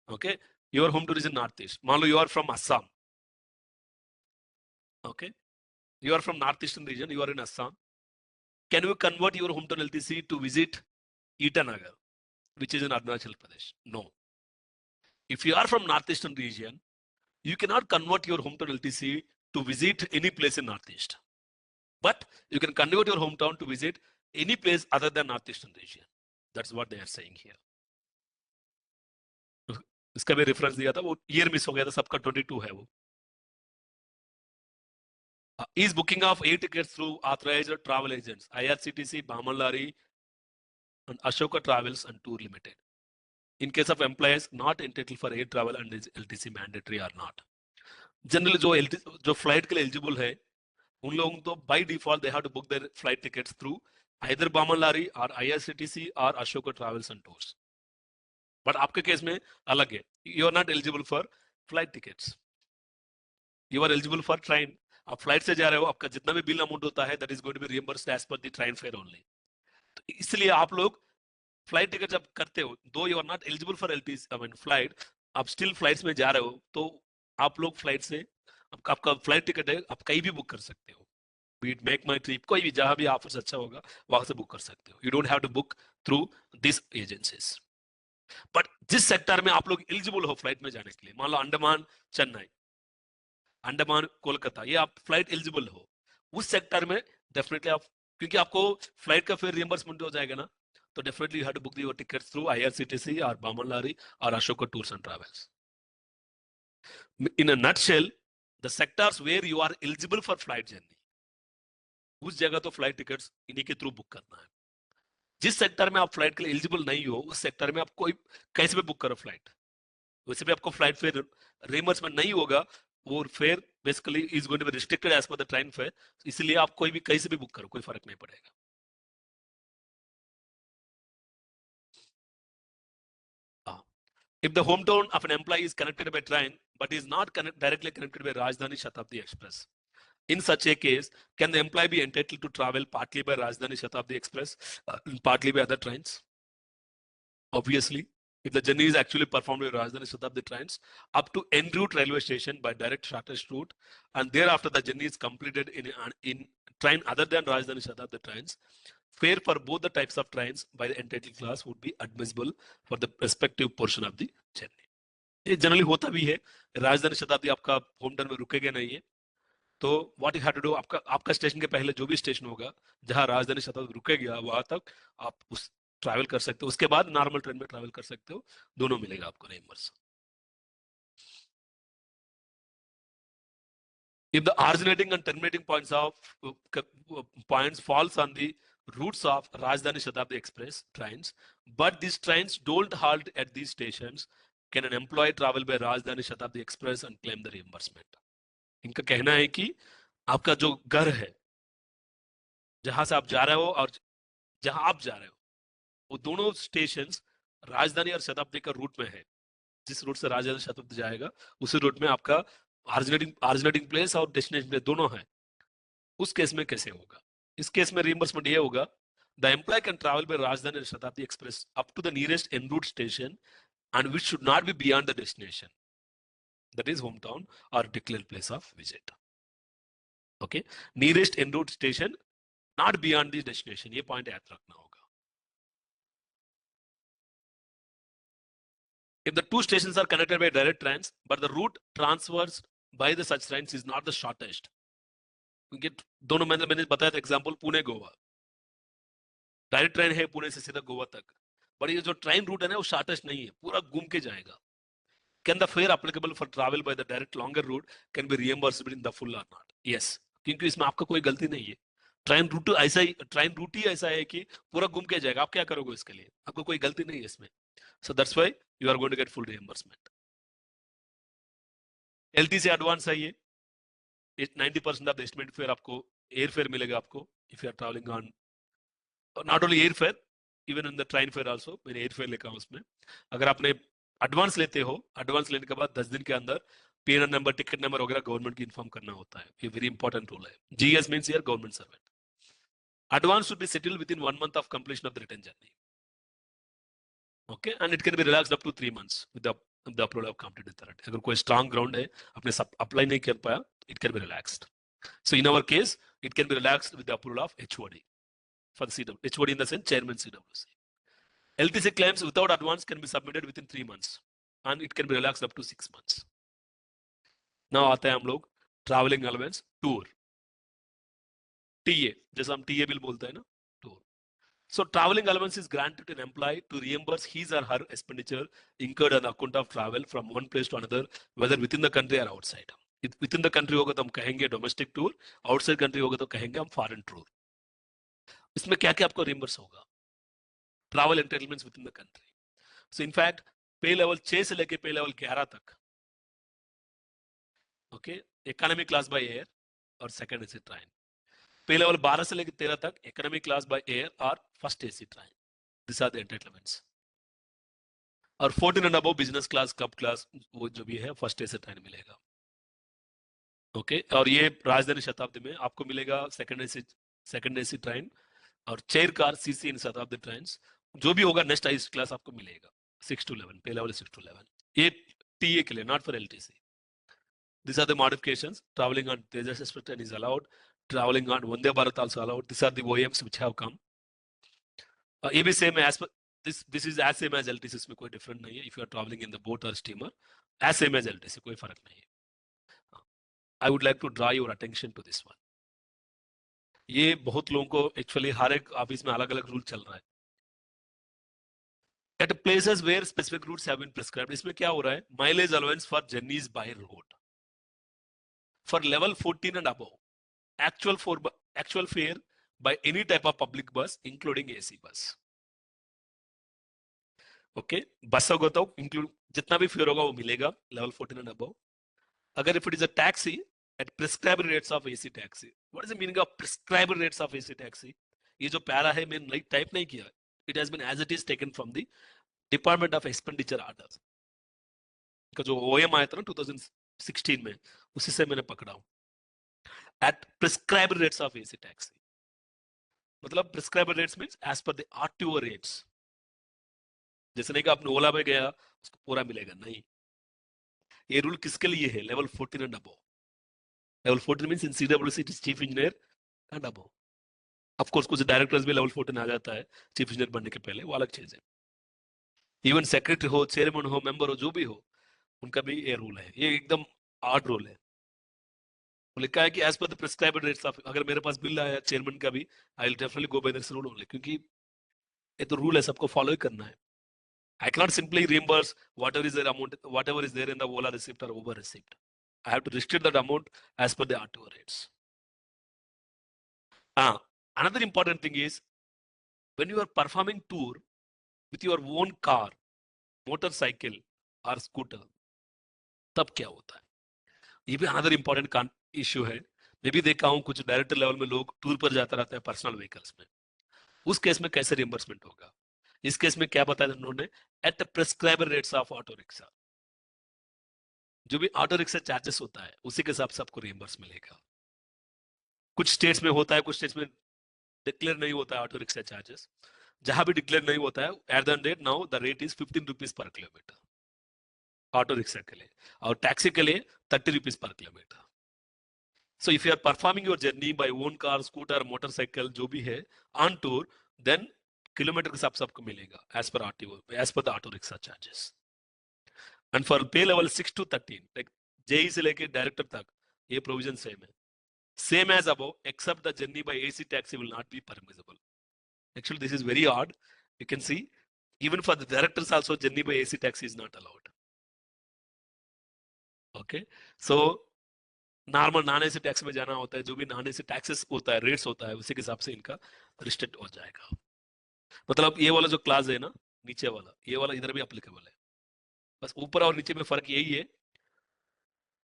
okay, your hometown is in Northeast. मान लो you are from Assam, okay, you are from Northeastern region, you are in Assam. Can you convert your hometown LTC to visit Itanagar, which is in Arunachal Pradesh? No. If you are from Northeastern region, you cannot convert your hometown LTC to visit any place in Northeast. But you can convert your hometown to visit any place other than Northeastern region. That's what they are saying here. इसका भी reference दिया था, वो year miss हो गया था, सबका 22 है वो। Is booking of air tickets through authorized travel agents, IRCTC, Bamanlari, and Ashoka Travels and Tour Limited. In case of employees not entitled for air travel and is LTC mandatory or not. Generally जो flight के लिए eligible है, उन लोगों तो by default they have to book their flight tickets through either Bamanlari or IRCTC or Ashoka Travels and Tours. But आपके case में अलग है, you are not eligible for flight tickets. You are eligible for train, आप flight से जा रहे हो, आपका जितना भी बिल अमाउंट होता है that is going to be reimbursed as per the train fare only. तो इसलिए आप लोग फ्लाइट टिकट जब करते हो, though you are not eligible for LT I mean flight, आप स्टिल फ्लाइट्स में जा रहे हो, तो आप लोग फ्लाइट से आपका फ्लाइट टिकट है, आप कहीं भी बुक कर सकते हो, बीट मेक माई ट्रिप, कोई भी जहां भी ऑफर्स अच्छा होगा वहां से बुक कर सकते हो। You don't have to book through this agencies. But जिस सेक्टर में आप लोग एलिजिबल हो फ्लाइट में जाने के लिए, मान लो अंडमान चेन्नई, अंडमान कोलकाता, ये आप फ्लाइट एलिजिबल हो, उस सेक्टर में डेफिनेटली आप, क्योंकि आपको फ्लाइट का फिर रियम्बर्समेंट हो जाएगा ना, तो definitely you have to book your tickets through IRCTC और बामन लारी और Ashoka tours and travels. In a nutshell, the sectors where you are eligible for flight journey, उस जगह तो फ्लाइट टिकट्स इन्हीं के थ्रू बुक करना है। जिस सेक्टर में आप फ्लाइट के लिए एलिजिबल नहीं हो, उस सेक्टर में आप कोई कैसे भी बुक करो फ्लाइट, वैसे भी आपको फ्लाइट फेयर रियम्बर्समेंट नहीं होगा, वो fare basically is going to be restricted as per the train fare, इसलिए आप कोई भी कहीं से भी बुक करो, कोई फर्क नहीं पड़ेगा। If the hometown of an employee is connected by train but is not directly connected by Rajdhani Shatabdi Express, in such a case, can the employee be entitled to travel partly by Rajdhani Shatabdi Express, partly by other trains? Obviously, if the journey is actually performed by Rajdhani Shatabdi trains up to en route railway station by direct shortest route, and thereafter the journey is completed in train other than Rajdhani Shatabdi trains, fare for both the types of trains by the entitled class would be admissible for the respective portion of the journey. ये generally होता भी है, राजधानी शताब्दी आपका home town में रुकेगा नहीं है, तो what you have to do, आपका स्टेशन के पहले जो भी स्टेशन होगा जहां राजधानी शताब्दी रुकेगा वहां तक आप उस ट्रैवल कर सकते हो, उसके बाद नॉर्मल ट्रेन में ट्रैवल कर सकते हो, दोनों मिलेगा आपको reimburse. If the originating and terminating points falls on the routes of Rajdhani Shatabdi Express trains, but these trains don't halt at these stations, can an employee travel by Rajdhani Shatabdi Express and claim the reimbursement? इनका कहना है कि आपका जो घर है, जहां से आप जा रहे हो और जहां आप जा रहे हो, वो दोनों स्टेशंस राजधानी और शताब्दी का रूट में है। जिस रूट से राजधानी शताब्दी जाएगा, उसी रूट में आपका ऑरिजिनेटिंग प्लेस और डेस्टिनेशन प्लेस दोनों है। उस केस में कैसे होगा? इस केस में रियम्बर्समेंट ये होगा, the employee can travel by Rajdhani Shatabdi express up to the nearest en route station and which should not be beyond the destination, that is home town और declared place of visit. Okay, nearest en route station not beyond the destination, ये point याद रखना होगा। If the two stations are connected by direct trains, but the route transversed by the such trains is not the shortest, दोनों मैंने बताया था example, Pune Goa direct train है पुणे से सीधा गोवा तक, बट ये जो ट्रेन रूट है ना वो शॉर्टेस्ट नहीं है, पूरा घूम के जाएगा। Can the fare applicable for travel by the direct longer route can be reimbursed in the full और नॉट? यस, क्योंकि इसमें आपका कोई गलती नहीं है, ट्रेन रूट ही ऐसा है कि पूरा घूम के जाएगा, आप क्या करोगे इसके लिए, आपको कोई गलती नहीं है इसमें, so that's why you are going to get full reimbursement. LTC advance है ये, 90% ऑफ द एस्टिमेटेड फेयर आपको एयर फेयर मिलेगा आपको, if you are travelling on not only air fare, even in the train fare also, मैंने air fare लिखा हूं उसमें। अगर आपने एडवांस लेते हो, एडवांस लेने के बाद 10 दिन के अंदर पीएनआर नंबर, टिकट नंबर वगैरह गवर्नमेंट की इन्फॉर्म करना होता है, ये वेरी इंपॉर्टेंट रूल है। GS means here government servant. Advance should be settled with in 1 month of completion of the return journey, okay, and it can be relaxed up to 3 months with the approval of competent authority. अगर कोई strong ground है, आपने सब apply नहीं कर पाया, it can be relaxed. So in our case, it can be relaxed with the approval of HOD for the CW. HOD in the sense chairman CWC. LTC claims without advance can be submitted within 3 months and it can be relaxed up to 6 months. Now आते हैं हम लोग travelling allowance tour, TA, जैसा हम TA bill बोलते हैं ना, tour. So traveling allowance is granted to an employee to reimburse his or her expenditure incurred on account of travel from one place to another, whether within the country or outside. Within the country होगा तो हम कहेंगे domestic tour, outside country होगा तो कहेंगे हम foreign tour. इसमें क्या क्या आपको रिइंबर्स होगा? Travel entitlements within the country. So in fact pay level 6 से लेके पे लेवल 11 तक, okay, economy class by air और second AC train. Pay level 12 से लेके 13 तक इकोनॉमी क्लास बाय एयर और first AC train, this are the entitlements. और 14 and above business class, कप क्लास, वो जो भी है फर्स्ट एसी ट्रेन मिलेगा। ओके और ये राजधानी शताब्दी में आपको मिलेगा सेकंड एसी ट्रेन और चेयर कार सीसी इन शताब्दी ट्रेन जो भी होगा नेक्स्ट आईसी क्लास आपको मिलेगा 6 to 11 पे लेवल 6 to 11 ये टीए के लिए not for LTC these are the modifications traveling on Tejas Express train is allowed traveling on Vande Bharat also allowed these are the OEMs which have come ये भी same है as per this is as same as LTC इसमें कोई different नहीं है if you are traveling in the boat or steamer as same as LTC कोई फर्क नहीं है I would like to draw your attention to this one ये बहुत लोगों को एक्चुअली हर एक ऑफिस में अलग अलग रूल चल रहा है at places where specific routes have been prescribed इसमें क्या हो रहा है mileage allowance for journeys by road for level 14 and above actual fare by any type of public bus including AC bus okay बस होगा तो इंक्लूड जितना भी फेयर होगा वो मिलेगा लेवल 14 एंड अबव अगर if it is a taxi at prescribed rates of AC taxi what is the meaning of prescribed rates of AC taxi ये जो पैरा है मैंने टाइप नहीं किया it has been as it is taken from the department of expenditure order का जो ओएम आया था ना 2016 में उसी से मैंने पकड़ा हूं at prescribed rates of AC taxi मतलब prescribed rates means as per the RTO rates जैसे नहीं कि आपने ओला में गया उसको पूरा मिलेगा नहीं ये रूल किसके लिए है level 14 and above level 14 means in CWC it is chief engineer and above of course कुछ डायरेक्टर्स भी लेवल 14 आ जाता है चीफ इंजीनियर बनने के पहले वो अलग चीज है इवन सेक्रेटरी हो चेयरमैन हो मेंबर हो जो भी हो उनका भी ये रूल है ये एकदम आर्ड रूल है लिखा है कि as per the prescribed rates of अगर मेरे पास बिल आया चेयरमैन का भी I will definitely go by this rule only क्योंकि ये तो रूल है सबको फॉलो ही करना है I can not simply reimburse whatever is there in the Ola receipt or Uber receipt I have to restrict that amount as per the RTO rates another important thing is when you are performing tour with your own car motorcycle or scooter तब क्या होता है ये भी another important issue है मैं भी देखा हूं कुछ डायरेक्टर लेवल में लोग टूर पर जाता रहता है पर्सनल व्हीकल्स में उस केस में कैसे रिइंबर्समेंट होगा इस केस में क्या बताया उन्होंने at prescribed rates of auto rickshaw जो भी ऑटो रिक्शा चार्जेस होता है उसी के हिसाब से आपको रिइंबर्स मिलेगा कुछ स्टेट्स में होता है कुछ स्टेट्स में डिक्लेयर नहीं होता है ऑटो रिक्शा चार्जेस जहां भी डिक्लेयर नहीं होता है at the rate now the rate is 15 rupees per kilometre auto rickshaw के लिए और टैक्सी के लिए 30 rupees per kilometre So if you are performing your journey by own car, scooter, motorcycle, जो भी है on tour, then किलोमीटर के हिसाब से आपको मिलेगा as per RTO, as per the auto rickshaw charges. And for pay level 6 to 13, like JE से लेके डायरेक्टर तक ये प्रोविजन सेम है. Same as above, except the journey by AC taxi will not be permissible. Actually, this is very odd. You can see, even for the directors also, journey by AC taxi is not allowed. Okay, so normal non AC tax में जाना होता है जो भी non AC taxes होता है rates होता है उसी के हिसाब से इनका रिस्ट्रिक्ट हो जाएगा मतलब ये वाला जो क्लास है ना नीचे वाला ये वाला इधर भी एप्लीकेबल है बस ऊपर और नीचे में फर्क यही है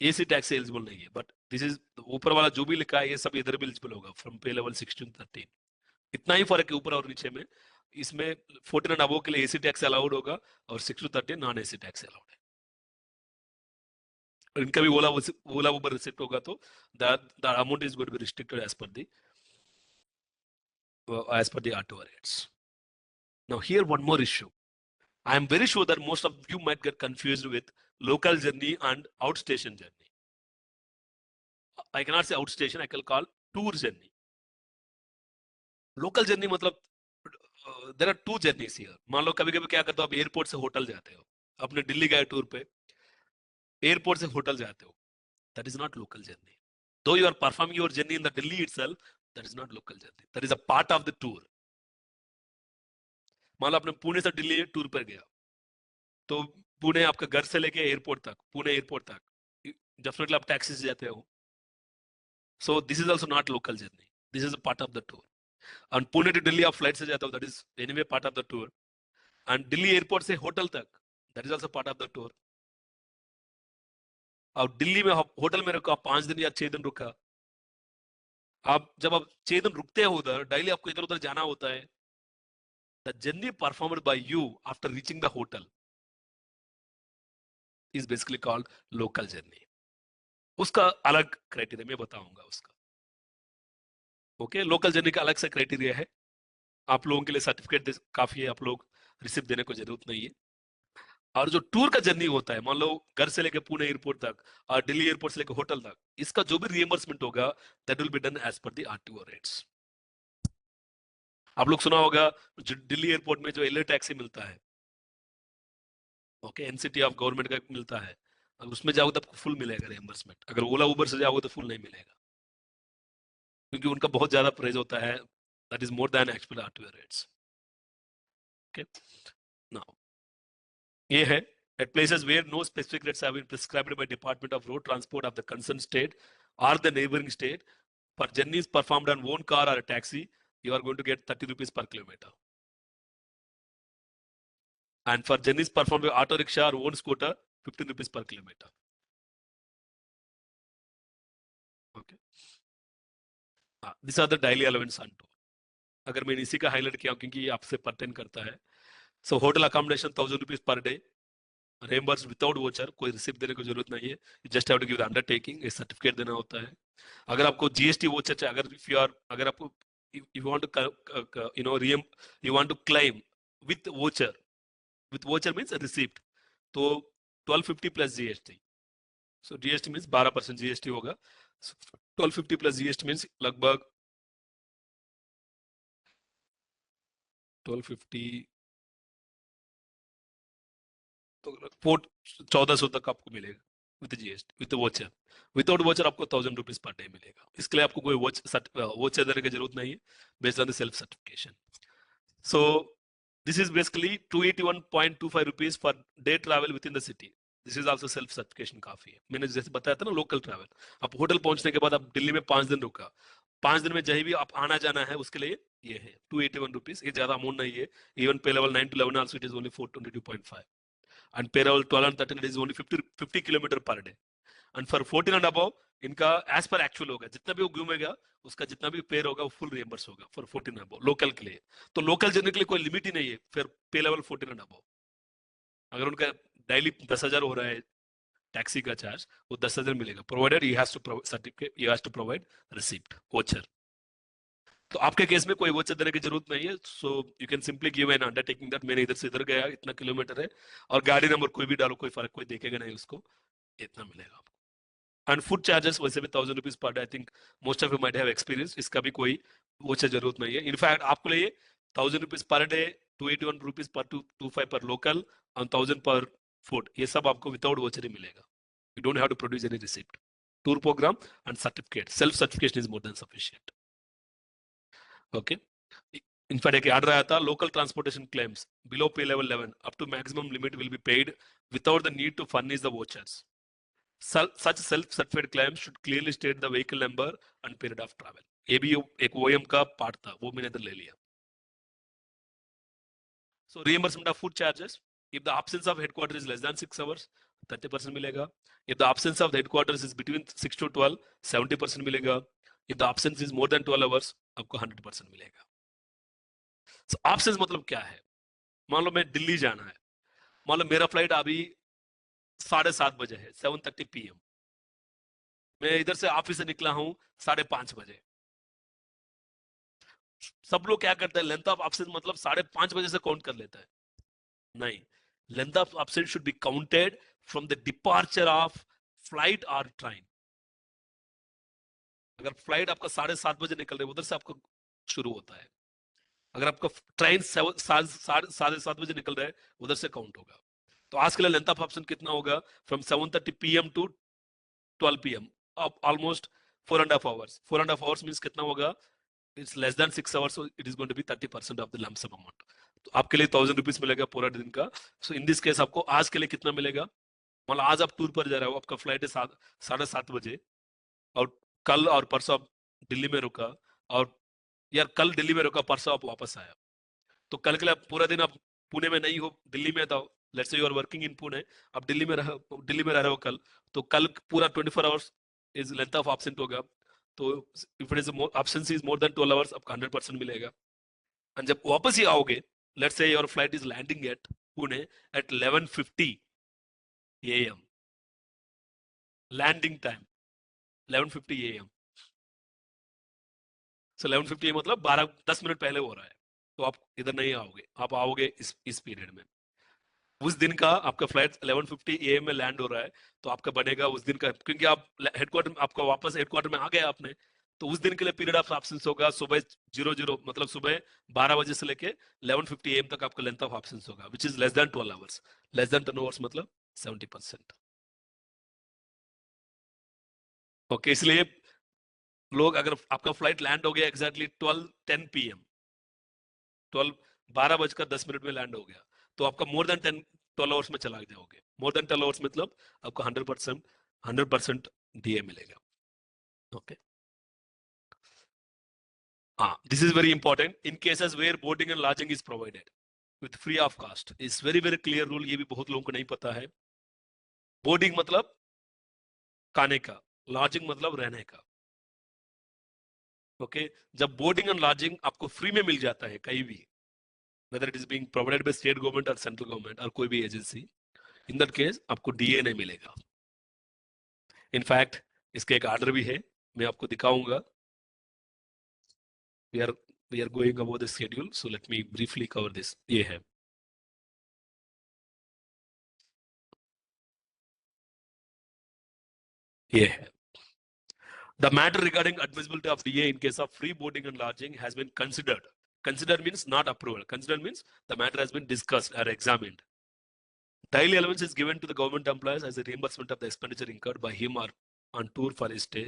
एसी टैक्स एलिजिबल नहीं है बट दिस इज ऊपर वाला जो भी लिखा है ये सब इधर भी एलिजिबल होगा फ्रॉम पे लेवल 16 to 13 इतना ही फर्क है ऊपर और नीचे में इसमें 14 एंड अबव के लिए एसी टैक्स अलाउड होगा और 6 to 13 non AC tax allowed है इनका भी ओला ऊबर रिसिप्ट होगा तो the amount is going to be restricted as per the RTO rates. Now here one more issue. I am very sure that most of you might get confused with local journey and outstation journey. I cannot say outstation, I can call tour journey. Local journey मतलब there are two journeys here. मान लो कभी-कभी क्या करते हो आप airport से hotel जाते हो अपने दिल्ली गए टूर पे एयरपोर्ट से होटल जाते हो that is not local journey though you are performing your journey in the Delhi itself that is not local journey that is a part of the tour मान लो आपने पुणे से दिल्ली टूर पर गया तो पुणे आपका घर से लेके एयरपोर्ट तक पुणे एयरपोर्ट तक डेफिनेटली आप टैक्सी से जाते हो so this is also not local journey this is a part of the tour and Pune to Delhi आप फ्लाइट से जाते हो that is anyway part of the tour and Delhi airport से होटल तक that is also part of the tour और दिल्ली में hotel में रुका 5 दिन या 6 दिन रुका आप जब आप 6 दिन रुकते हो उधर डेली आपको इधर उधर जाना होता है the journey performed by you after reaching the hotel is basically called local journey उसका अलग क्राइटेरिया मैं बताऊंगा उसका। ओके, लोकल जर्नी का अलग से क्राइटेरिया है। आप लोगों के लिए सर्टिफिकेट काफी है, आप लोग रिसिप्ट देने को जरूरत नहीं है। और जो टूर का जर्नी होता है, मान लो घर से लेके पुणे एयरपोर्ट तक और दिल्ली एयरपोर्ट से लेके होटल तक, इसका जो भी रिएम्बर्समेंट होगा that will be done as per the RTO rates. आप लोग सुना होगा जो दिल्ली एयरपोर्ट में जो एलए टैक्सी मिलता है, ओके, एनसीटी ऑफ गवर्नमेंट का मिलता है, अगर उसमें जाओगे तो आपको फुल मिलेगा रिएम्बर्समेंट। अगर ओला उबर से जाओगे तो फुल नहीं मिलेगा, क्योंकि उनका बहुत ज्यादा प्राइस होता है, that is more then actual RTO rates. Okay, now ये है at places where no specific rates have been prescribed by Department of Road Transport of the concerned state or the neighboring state, for journeys performed on own car or a taxi, you are going to get 30 rupees per kilometer. And for journeys performed by auto rickshaw or own scooter, 15 rupees per kilometer. Okay. These are the daily allowance on tour. अगर मैंने इसी का highlight किया क्योंकि ये आपसे pertain करता है। So hotel accommodation 1000 rupees per day, reimbursed without voucher, कोई रिसिप्ट देने की जरूरत नहीं है, just have to give the undertaking, एक सर्टिफिकेट देना होता है। अगर आपको जीएसटी वोचर चाहिए, अगर इफ यू आर, अगर आपको you want to you know you want to claim with voucher means receipt, तो 1250 plus GST, so GST means 12% GST होगा। 1250 प्लस जीएसटी मींस लगभग 1250 तो 1400 तक आपको मिलेगा with GST, with voucher. Without voucher आपको 1000 रुपीज पर डे मिलेगा। इसके लिए आपको कोई वोचर देने की जरूरत नहीं है, based on the self certification. So this is basically 281.25 rupees for day travel within the city. This is also self certification काफी है। मैंने जैसे बताया था ना, लोकल ट्रैवल, आप होटल पहुंचने के बाद आप दिल्ली में 5 दिन रुका, 5 दिन में जहीं भी आप आना जाना है उसके लिए ये है 281 रुपीज। ये ज्यादा अमाउंट नहीं है। इवन पे level 9 to 11 also it is only 422.5, and pay level 12 and 13 is only 50 kilometre per day. And for 14 and above इनका एज पर एक्चुअल होगा, जितना भी वो घूमेगा उसका जितना भी पेयर होगा वो फुल रिएम्बर्स होगा फॉर 14 अबव लोकल के लिए। तो लोकल जर्नी के लिए कोई लिमिट ही नहीं है, फिर पे लेवल 14 एंड अबव। अगर उनका डेली 10,000 हो रहा है टैक्सी का चार्ज, वो 10,000 मिलेगा, provided he has to certificate, he has to provide receipt voucher. तो आपके केस में कोई वोचर देने की जरूरत नहीं है, so you can simply give an undertaking that मैंने इधर से इधर गया, इतना किलोमीटर है, और गाड़ी नंबर कोई भी डालो, कोई फर्क कोई देखेगा नहीं उसको, इतना मिलेगा आपको। एंड फूड चार्जेस वैसे भी 1000 rupees per day, I think most of you might have experience, इसका भी कोई वोचर जरूरत नहीं है। इनफैक्ट आपको लिए 1000 rupees per day, 281 rupees per 225 पर लोकल और 1000 पर फूड, ये सब आपको विदाउट वोचर ही मिलेगा। You don't have to produce any receipt. Tour programme and certificate, self certification is more than sufficient. Okay, in fact एक याद रहा था, local transportation claims below pay level 11 up to maximum limit will be paid without the need to furnish the vouchers. Such self-certified claims should clearly state the vehicle number and period of travel. ये भी एक OEM का part था, वो मैंने इधर ले लिया। So reimbursement of food charges, if the absence of headquarters is less than 6 hours, 30% मिलेगा। If the absence of the headquarters is between 6 to 12, 70% मिलेगा। If the absence is more than 12 hours, आपको 100% मिलेगा। So absence मतलब क्या है? मान लो मैं दिल्ली जाना है, मान लो मेरा फ्लाइट अभी 7:30 बजे है, 7:30 PM। मैं इधर से ऑफिस से निकला हूं 5:30 बजे। सब लोग क्या करते हैं, लेंथ ऑफ एब्सेंस मतलब 5:30 बजे से काउंट कर लेता है। नहीं, length of absence should be counted from the departure of flight और ट्रेन। अगर फ्लाइट आपका 7:30 बजे निकल रही है, उधर से आपको शुरू होता है। अगर आपका ट्रेन 7:30 बजे निकल रहा है, उधर से काउंट होगा। तो आज के लिए लेंथ ऑफ ऑप्शन कितना होगा, from 7:30 PM to 12 PM, almost 4.5 hours। 4.5 hours means कितना होगा, it's less than 6 hours, so it is going to be 30% of the lump sum amount। तो आपके लिए 1000 रुपीज मिलेगा पूरा दिन का। सो इन दिस केस आपको आज के लिए कितना मिलेगा, मतलब आज आप टूर पर जा रहे हो, आपका फ्लाइट है 7:30 बजे, और कल और परसों आप दिल्ली में रुका, और यार कल दिल्ली में रुका, परसों आप वापस आया, तो कल के लिए पूरा दिन आप पुणे में नहीं हो, दिल्ली में था। Let's say you are working in Pune, आप दिल्ली में रह रहे हो कल, तो कल पूरा 24 hours is length of absent होगा। तो if it is absence is more then 12 hours, आपको 100% मिलेगा। एंड जब वापस ही आओगे, let's say your flight is landing at Pune at 11:50 AM landing time, 11:50 AM। So 11:50 मतलब 10 मिनट पहले हो रहा है, तो आप इधर नहीं आओगे, आप आओगे इस पीरियड में। उस दिन का आपका फ्लाइट 11:50 AM में लैंड हो रहा है, तो आपका बनेगा उस दिन का, क्योंकि आप हेडक्वार्टर, आपका वापस हेडक्वार्टर में आ गए आपने, तो उस दिन के लिए पीरियड ऑफ एब्सेंस होगा सुबह 00 मतलब सुबह 12 बजे से लेके 11:50 AM तक आपका लेंथ ऑफ एब्सेंस होगा, which is less than 12 hours. Less than 10 hours मतलब 70%। ओके, इसलिए लोग, अगर आपका फ्लाइट लैंड हो गया एग्जैक्टली 12:10 PM, 12 बजकर 10 मिनट में लैंड हो गया, तो आपका मोर देन 12 आवर्स में चला जाओगे। मोर देन 12 आवर्स मतलब आपको 100% डीए मिलेगा। ओके, हाँ, this is very important in cases where boarding and lodging is provided with free of cost. Is very very clear rule, ये भी बहुत लोगों को नहीं पता है। बोर्डिंग मतलब खाने का, लॉजिंग मतलब रहने का। ओके, जब बोर्डिंग एंड लॉजिंग आपको फ्री में मिल जाता है कहीं भी, whether it is being provided by state government or central government or कोई भी एजेंसी, इन दैट केस आपको डीए नहीं मिलेगा। इनफैक्ट इसका एक आर्डर भी है, मैं आपको दिखाऊंगा। We are going about the schedule, so let me briefly cover this. ये है, ये है the matter regarding admissibility of DA in case of free boarding and lodging has been considered. Consider means not approval. Consider means the matter has been discussed or examined. Daily allowance is given to the government employees as a reimbursement of the expenditure incurred by him or on tour for his stay,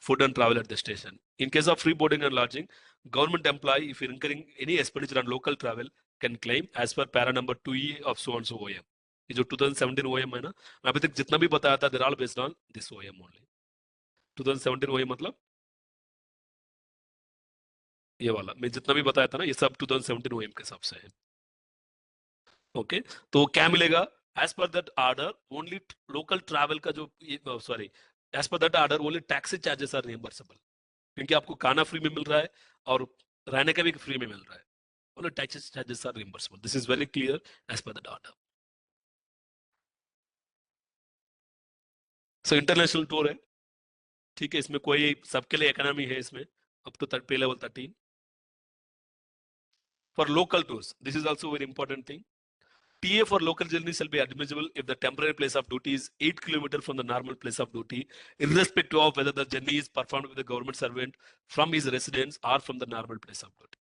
food and travel at the station. In case of free boarding and lodging, government employee, if you're incurring any expenditure on local travel, can claim as per para number 2E of so and so OM. ये जो 2017 OM है ना, मैं अभी तक जितना भी बताया था, they're all based on this OM only. 2017 OM मतलब ये वाला मैं जितना भी बताया था ना, ये सब 2017 OM के हिसाब से है। ओके, तो क्या मिलेगा? As per that order only local travel का जो, sorry, as per that order only taxi charges are reimbursable, क्योंकि आपको खाना फ्री में मिल रहा है और रहने का भी फ्री में मिल रहा है। Only taxi charges are reimbursable. This is very clear as per that order. So international tour है, ठीक है, इसमें कोई सबके लिए इकोनॉमी है, इसमें अप टू पे level 13। For local tours, this is also very important thing. TA for local journey shall be admissible if the temporary place of duty is 8 kilometers from the normal place of duty, irrespective of whether the journey is performed with a government servant from his residence or from the normal place of duty.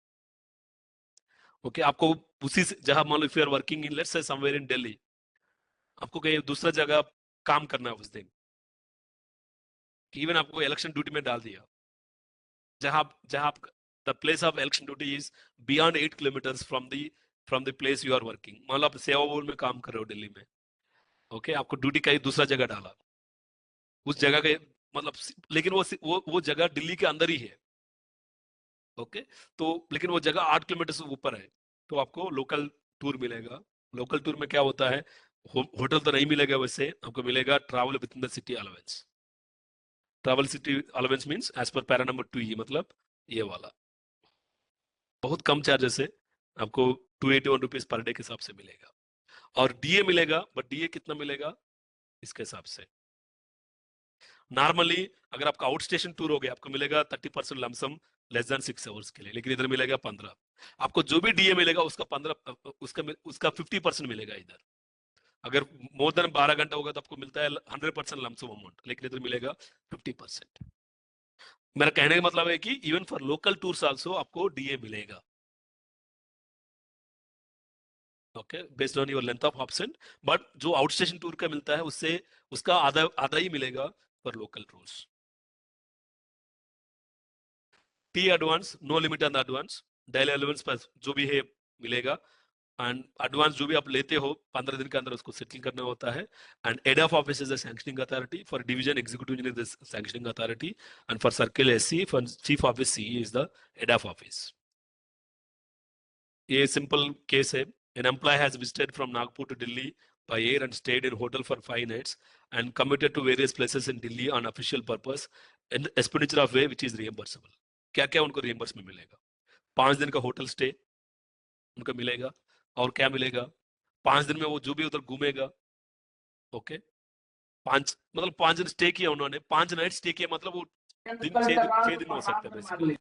Okay, आपको उसी जहां, मान लो if you are working in, let's say somewhere in Delhi, आपको कहीं दूसरा जगह काम करना है उस दिन, इवन आपको इलेक्शन ड्यूटी में डाल दिया, जहां जहां आप, the place of election duty is beyond 8 kilometers from the place you are working। मान लो आप सेवा भवन में काम कर रहे हो दिल्ली में, ओके, आपको ड्यूटी कहीं दूसरा जगह डाला, उस जगह के मतलब, लेकिन वो जगह दिल्ली के अंदर ही है। ओके, तो लेकिन वो जगह 8 किलोमीटर से ऊपर है, तो आपको लोकल टूर मिलेगा। लोकल टूर में क्या होता है, होटल तो नहीं मिलेगा, वैसे आपको मिलेगा travel within the city allowance. Travel city allowance means as per para number 2, मतलब ये वाला बहुत कम चार्जेस है, आपको 281 रुपीज पर डे के हिसाब से मिलेगा। और डीए मिलेगा, बट डीए कितना मिलेगा इसके हिसाब से। नॉर्मली अगर आपका आउट स्टेशन टूर हो गया, आपको मिलेगा 30% लमसम लेस देन 6 आवर्स के लिए, लेकिन इधर मिलेगा 15। आपको जो भी डीए मिलेगा उसका 15, उसका 50% मिलेगा इधर। अगर मोर देन 12 घंटा होगा तो आपको मिलता है 100% लमसम अमाउंट, लेकिन इधर मिलेगा 50%। मेरा कहने का मतलब है कि even for local tours also आपको डीए मिलेगा। Okay, based on your length of option, but जो आउट स्टेशन टूर का मिलता है उससे उसका आधा आधा ही मिलेगा for local tours. T advance, no limit on advance, daily allowance पर जो भी है मिलेगा। एंड एडवांस जो भी आप लेते हो 15 दिन के अंदर उसको सेटल करना होता है। And head of office is the sanctioning authority, for division executive engineer the sanctioning authority, and for circle SC, for chief office CE is the head of office. ये सिंपल केस है। An employee has visited from Nagpur to Delhi by air and stayed in hotel for 5 nights and commuted to various places in Delhi on official purpose and expenditure of way which is reimbursable। क्या क्या उनको reimbursement मिलेगा? 5 दिन का hotel stay उनको मिलेगा, और क्या मिलेगा, 5 दिन में वो जो भी उधर घूमेगा, ओके, मतलब 5 दिन स्टे किया उन्होंने, 5 नाइट स्टे किया, मतलब वो दिन 6 दिन हो सकते हैं बेसिकली।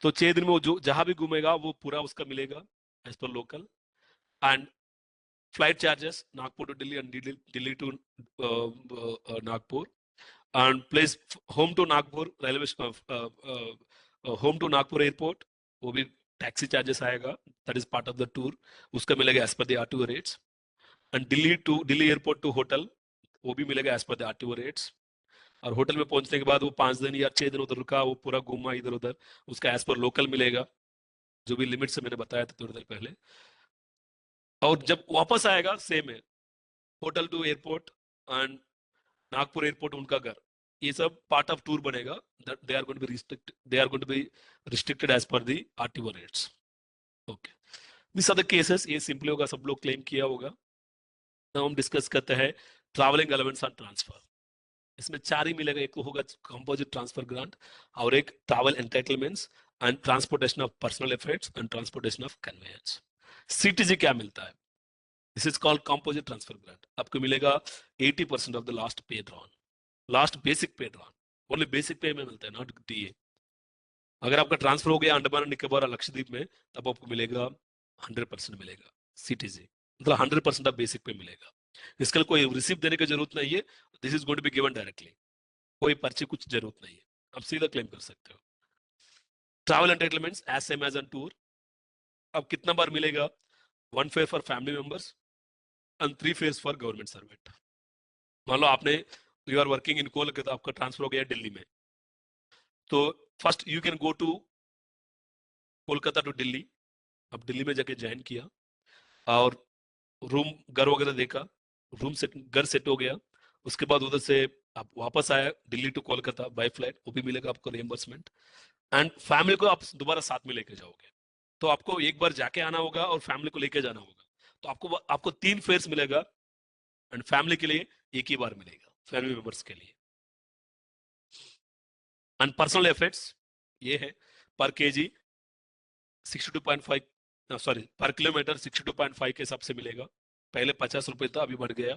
तो 6 दिन में वो जो जहां भी घूमेगा वो पूरा उसका मिलेगा as per local. And flight charges Nagpur to Delhi and Delhi to Nagpur, and place home to Nagpur railway, home to Nagpur airport, वो भी टैक्सी चार्जेस आएगा, that is part of the tour, उसका मिलेगा as per the RTO rates. And Delhi airport to hotel, वो भी मिलेगा as per the RTO rates. और hotel में पहुंचने के बाद वो 5 दिन या 6 दिन उधर रुका, वो पूरा घूमा इधर उधर, उसका एज पर लोकल मिलेगा, जो भी लिमिट से मैंने बताया था थोड़ी देर पहले। और जब वापस आएगा सेम है, hotel to airport and Nagpur airport उनका घर, ये सब पार्ट ऑफ टूर बनेगा। They are going to be restricted as per the RTO rates. Okay, this are the cases, ये सिंपली होगा, सब लोग क्लेम किया होगा। नाउ हम डिस्कस करते हैं ट्रैवलिंग एलिमेंट्स ऑन ट्रांसफर। इसमें 4 ही मिलेगा, एक होगा कंपोजिट ट्रांसफर ग्रांट, और एक travel entitlements and transportation of personal effects and transportation of conveyance. CTG क्या मिलता है? This is called composite transfer grant. आपको मिलेगा 80% ऑफ द लास्ट पे ड्रॉन, लास्ट बेसिक पे ड्रॉन, ओनली बेसिक पे में मिलता है, नॉट डीए। अगर आपका ट्रांसफर हो गया अंडमान निकोबार और लक्षद्वीप में, तब आपको मिलेगा 100% मिलेगा सीटीजी, मतलब 100% ऑफ बेसिक पे मिलेगा। इसके लिए कोई रिसिप्ट देने की जरूरत नहीं है, this is going to be given directly, कोई पर्ची कुछ जरूरत नहीं है, आप सीधा क्लेम कर सकते हो। Travel entitlements as same as on tour. अब कितना बार मिलेगा? 1 fare for family members and 3 fares for government servant. मान लो आपने, you are working in Kolkata, आपका ट्रांसफर हो गया दिल्ली में, तो first you can go to Kolkata to Delhi. अब दिल्ली में जाके ज्वाइन किया और रूम घर वगैरह देखा, रूम सेट, घर सेट हो गया, उसके बाद उधर से आप वापस आया Delhi to Kolkata by flight, वो भी मिलेगा आपको रिएम्बर्समेंट। एंड फैमिली को आप दोबारा साथ में लेके जाओगे, तो आपको एक बार जाके आना होगा और फैमिली को लेके जाना होगा, तो आपको आपको 3 फेयर्स मिलेगा, एंड फैमिली के लिए एक ही बार मिलेगा, फैमिली मेंबर्स के लिए। एंड पर्सनल एफेक्ट्स ये है, पर केजी 62.5, सॉरी पर किलोमीटर 62.5 के हिसाब से मिलेगा। पहले 50 रुपए था, अभी बढ़ गया।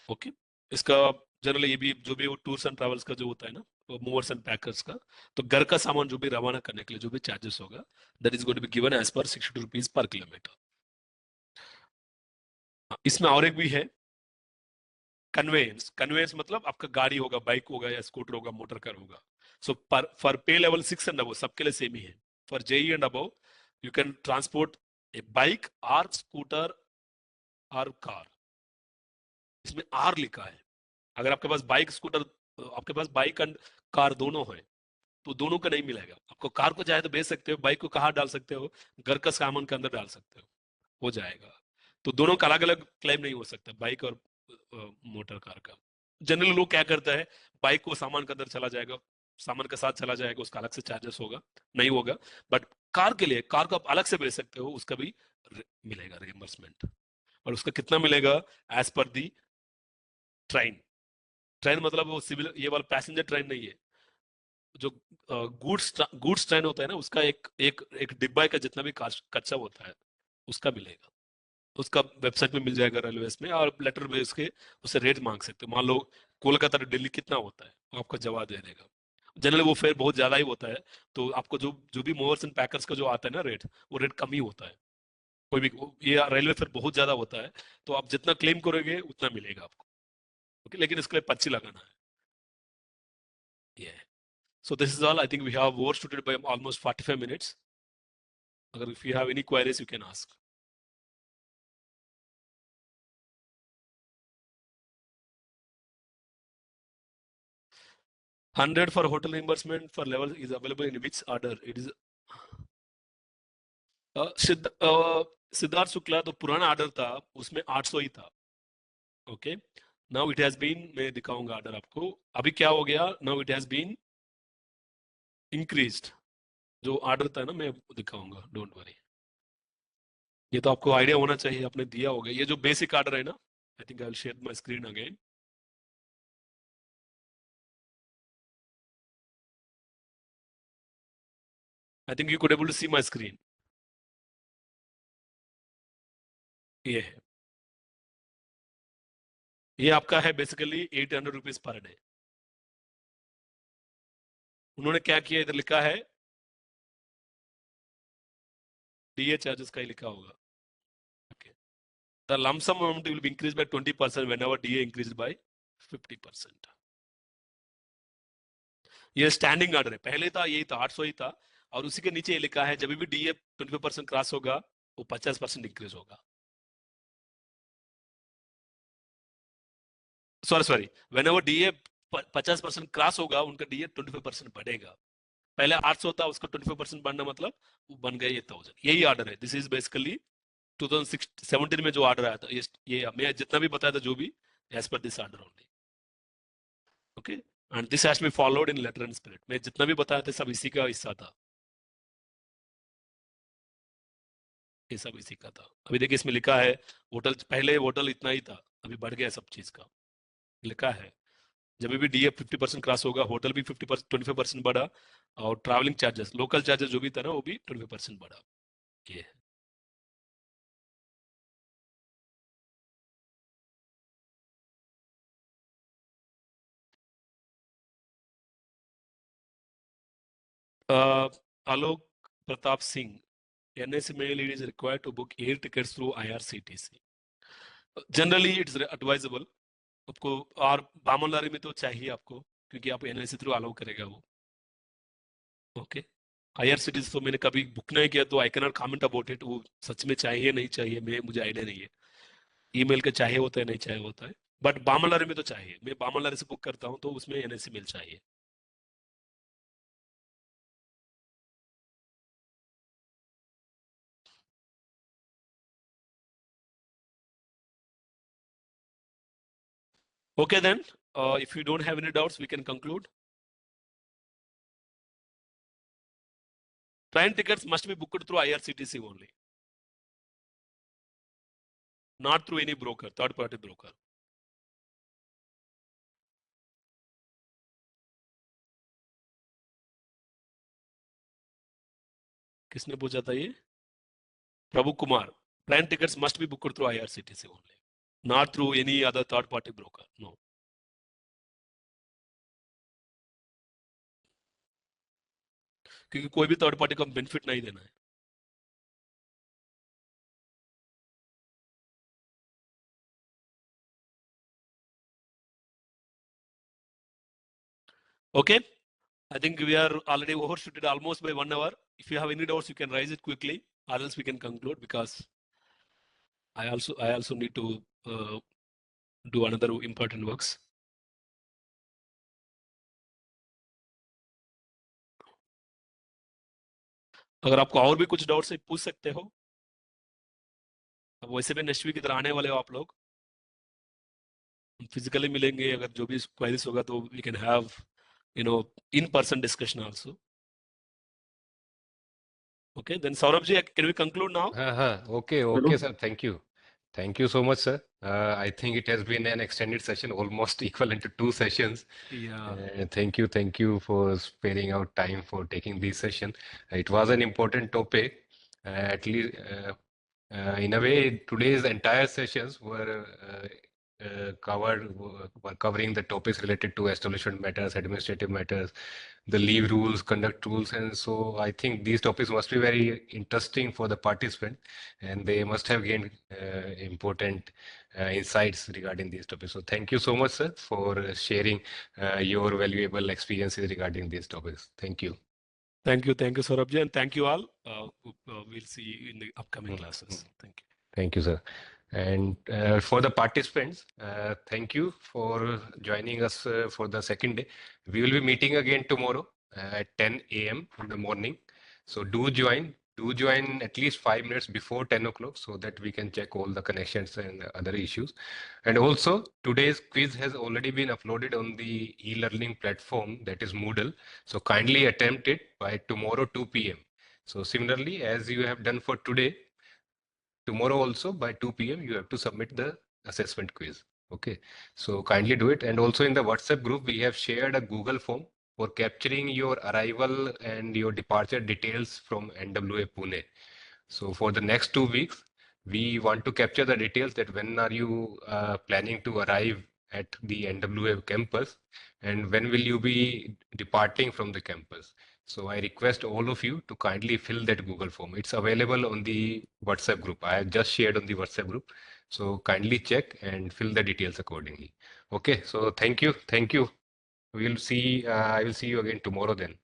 ओके, इसका जनरली ये भी जो भी वो टूर्स एंड ट्रैवल्स का जो होता है ना, वो मूवर्स एंड पैकर्स का, तो घर का सामान जो भी रवाना करने के लिए जो भी चार्जेस होगा, that is going to be given as per 62 rupees per kilometre. इसमें और एक भी है, कन्वेयंस। कन्वेयंस मतलब आपका गाड़ी होगा, बाइक होगा या स्कूटर होगा, मोटर कार होगा। So for pay level 6 and above सबके लिए सेम ही है। For JE and above you can transport a bike or scooter or car. इसमें आर लिखा है, अगर आपके पास बाइक स्कूटर, आपके पास बाइक एंड कार दोनों है, तो दोनों का नहीं मिलेगा। आपको कार को चाहे तो बेच सकते हो, बाइक को कहाँ डाल सकते हो? घर का सामान के अंदर डाल सकते हो जाएगा। तो दोनों का अलग अलग क्लेम नहीं हो सकता, बाइक और मोटर कार का। जनरली लोग क्या करता है, बाइक को सामान के अंदर चला जाएगा, सामान के साथ चला जाएगा, उसका अलग से चार्जेस होगा, नहीं होगा। बट कार के लिए, कार को आप अलग से बेच सकते हो, उसका भी मिलेगा रिएम्बर्समेंट। और उसका कितना मिलेगा? एज पर दी ट्रेन। ट्रेन मतलब वो सिविल, ये वाला पैसेंजर ट्रेन नहीं है, जो गुड्स ट्रेन होता है ना, उसका एक एक एक डिब्बा का जितना भी कच्चा होता है, उसका मिलेगा। उसका वेबसाइट में मिल जाएगा रेलवेज में, और लेटर भेज के उससे रेट मांग सकते हो। मान लो कोलकाता टू दिल्ली कितना होता है, वो आपको जवाब दे देगा। जनरली वो फेयर बहुत ज्यादा ही होता है, तो आपको जो जो भी मूवर्स एंड पैकर्स का जो आता है ना रेट, वो रेट कम ही होता है। कोई भी ये रेलवे फेयर बहुत ज्यादा होता है, तो आप जितना क्लेम करोगे उतना मिलेगा आपको। ओके, लेकिन इसके लिए पर्ची लगाना है। ये so this is all. I think we have overshooted by almost 45 minutes. Agar if you have any queries, you can ask. $100 for hotel reimbursement for level is available in which order? It is Siddharth Shukla, तो पुराना order था उसमें 800 ही था। Okay, now it has been, मैं दिखाऊंगा order आपको, अभी क्या हो गया, now it has been increased. जो ऑर्डर था ना, मैं दिखाऊंगा, डोंट वरी। ये तो आपको आइडिया होना चाहिए, आपने दिया होगा, ये जो बेसिक ऑर्डर है ना। आई think I will share my screen again. I think you could able to see my screen. ये है, ये आपका है बेसिकली 800 रुपीज पर डे। उन्होंने क्या किया, इधर लिखा है डीए चार्जेस का ही लिखा होगा। The lump sum amount will be increased by 20% whenever DA increased by 50%. ये स्टैंडिंग ऑर्डर है, पहले था यही था 800 ही था, और उसी के नीचे ये लिखा है जब भी डीए 25% क्रॉस होगा वो 50% इंक्रीज होगा। सॉरी व्हेनेवर डीए 50% क्रॉस होगा उनका डीए 25% बढ़ेगा। पहले 800 था, उसका 25% बढ़ना मतलब वो बन गया ये 1000। यही ऑर्डर है। दिस इज बेसिकली 2017 में जो ऑर्डर आया था, ये मैं जितना भी बताया था जो भी as per this order only. Okay, and this has to be followed in letter and spirit. मैं जितना भी बताया था सब इसी का हिस्सा था, ये सब इसी का था। अभी देखिए इसमें लिखा है होटल, पहले होटल इतना ही था, अभी बढ़ गया सब चीज का। लिखा है जब भी डीए 50% क्रॉस होगा होटल भी 50% 25% बढ़ा, और ट्रैवलिंग चार्जेस लोकल चार्जेस जो भी था ना वो भी 25% बढ़ा। ये है। आलोक Pratap Singh, NSC male lead is required to book air tickets through IRCTC. Generally it's advisable आपको, और बामन लारी में तो चाहिए आपको, क्योंकि आप NSC थ्रू अलाउ करेगा वो। ओके, IRCTC तो मैंने कभी बुक नहीं किया तो आई can not comment about it, वो सच में चाहिए नहीं चाहिए मैं मुझे आइडिया नहीं है। ईमेल के चाहिए होता है नहीं चाहिए होता है, बट बामन लारी में तो चाहिए। मैं बामन लारी से बुक करता हूँ तो उसमें NSC मेल चाहिए। Okay then, if you don't have any doubts, we can conclude. Train tickets must be booked through IRCTC only, not through any broker, third party broker. किसने पूछा था ये? प्रभु Kumar, train tickets must be booked through IRCTC only, not through any other third party broker. No. क्योंकि कोई भी third party को benefit नहीं देना है। Okay, I think we are already overshooted almost by 1 hour. If you have any doubts, you can raise it quickly, or else we can conclude, because I also need to do another important works. अगर आपको और भी कुछ doubts है पूछ सकते हो। अब वैसे भी नेक्स्ट वीक इधर आने वाले हो आप लोग, फिजिकली मिलेंगे, अगर जो भी क्वेरीज होगा तो we can have in person discussion also. Okay, then Saurabh ji, can we conclude now? Okay, sir. Thank you. Thank you so much, sir. I think it has been an extended session, almost equivalent to 2 sessions. Yeah. Thank you for sparing out time for taking this session. It was an important topic. At least, in a way, today's entire sessions were covering the topics related to establishment matters, administrative matters, the leave rules, conduct rules, and so I think these topics must be very interesting for the participant, and they must have gained important insights regarding these topics. So thank you so much, sir, for sharing your valuable experiences regarding these topics. Thank you. Thank you, Saurabh ji, and thank you all. We'll see you in the upcoming classes. Thank you. Thank you, sir. And for the participants, thank you for joining us for the second day. We will be meeting again tomorrow at 10 a.m. in the morning. So do join. Do join at least 5 minutes before 10 o'clock so that we can check all the connections and other issues. And also, today's quiz has already been uploaded on the e-learning platform, that is Moodle. So kindly attempt it by tomorrow 2 p.m. So similarly, as you have done for today, tomorrow also by 2 p.m. you have to submit the assessment quiz. Okay, so kindly do it. And also in the WhatsApp group, we have shared a Google form for capturing your arrival and your departure details from NWA Pune. So for the next 2 weeks, We want to capture the details that when are you planning to arrive at the NWA campus and when will you be departing from the campus. So I request all of you to kindly fill that Google form. It's available on the WhatsApp group. I have just shared on the WhatsApp group. So kindly check and fill the details accordingly. Okay, so thank you. Thank you. I will see you again tomorrow then.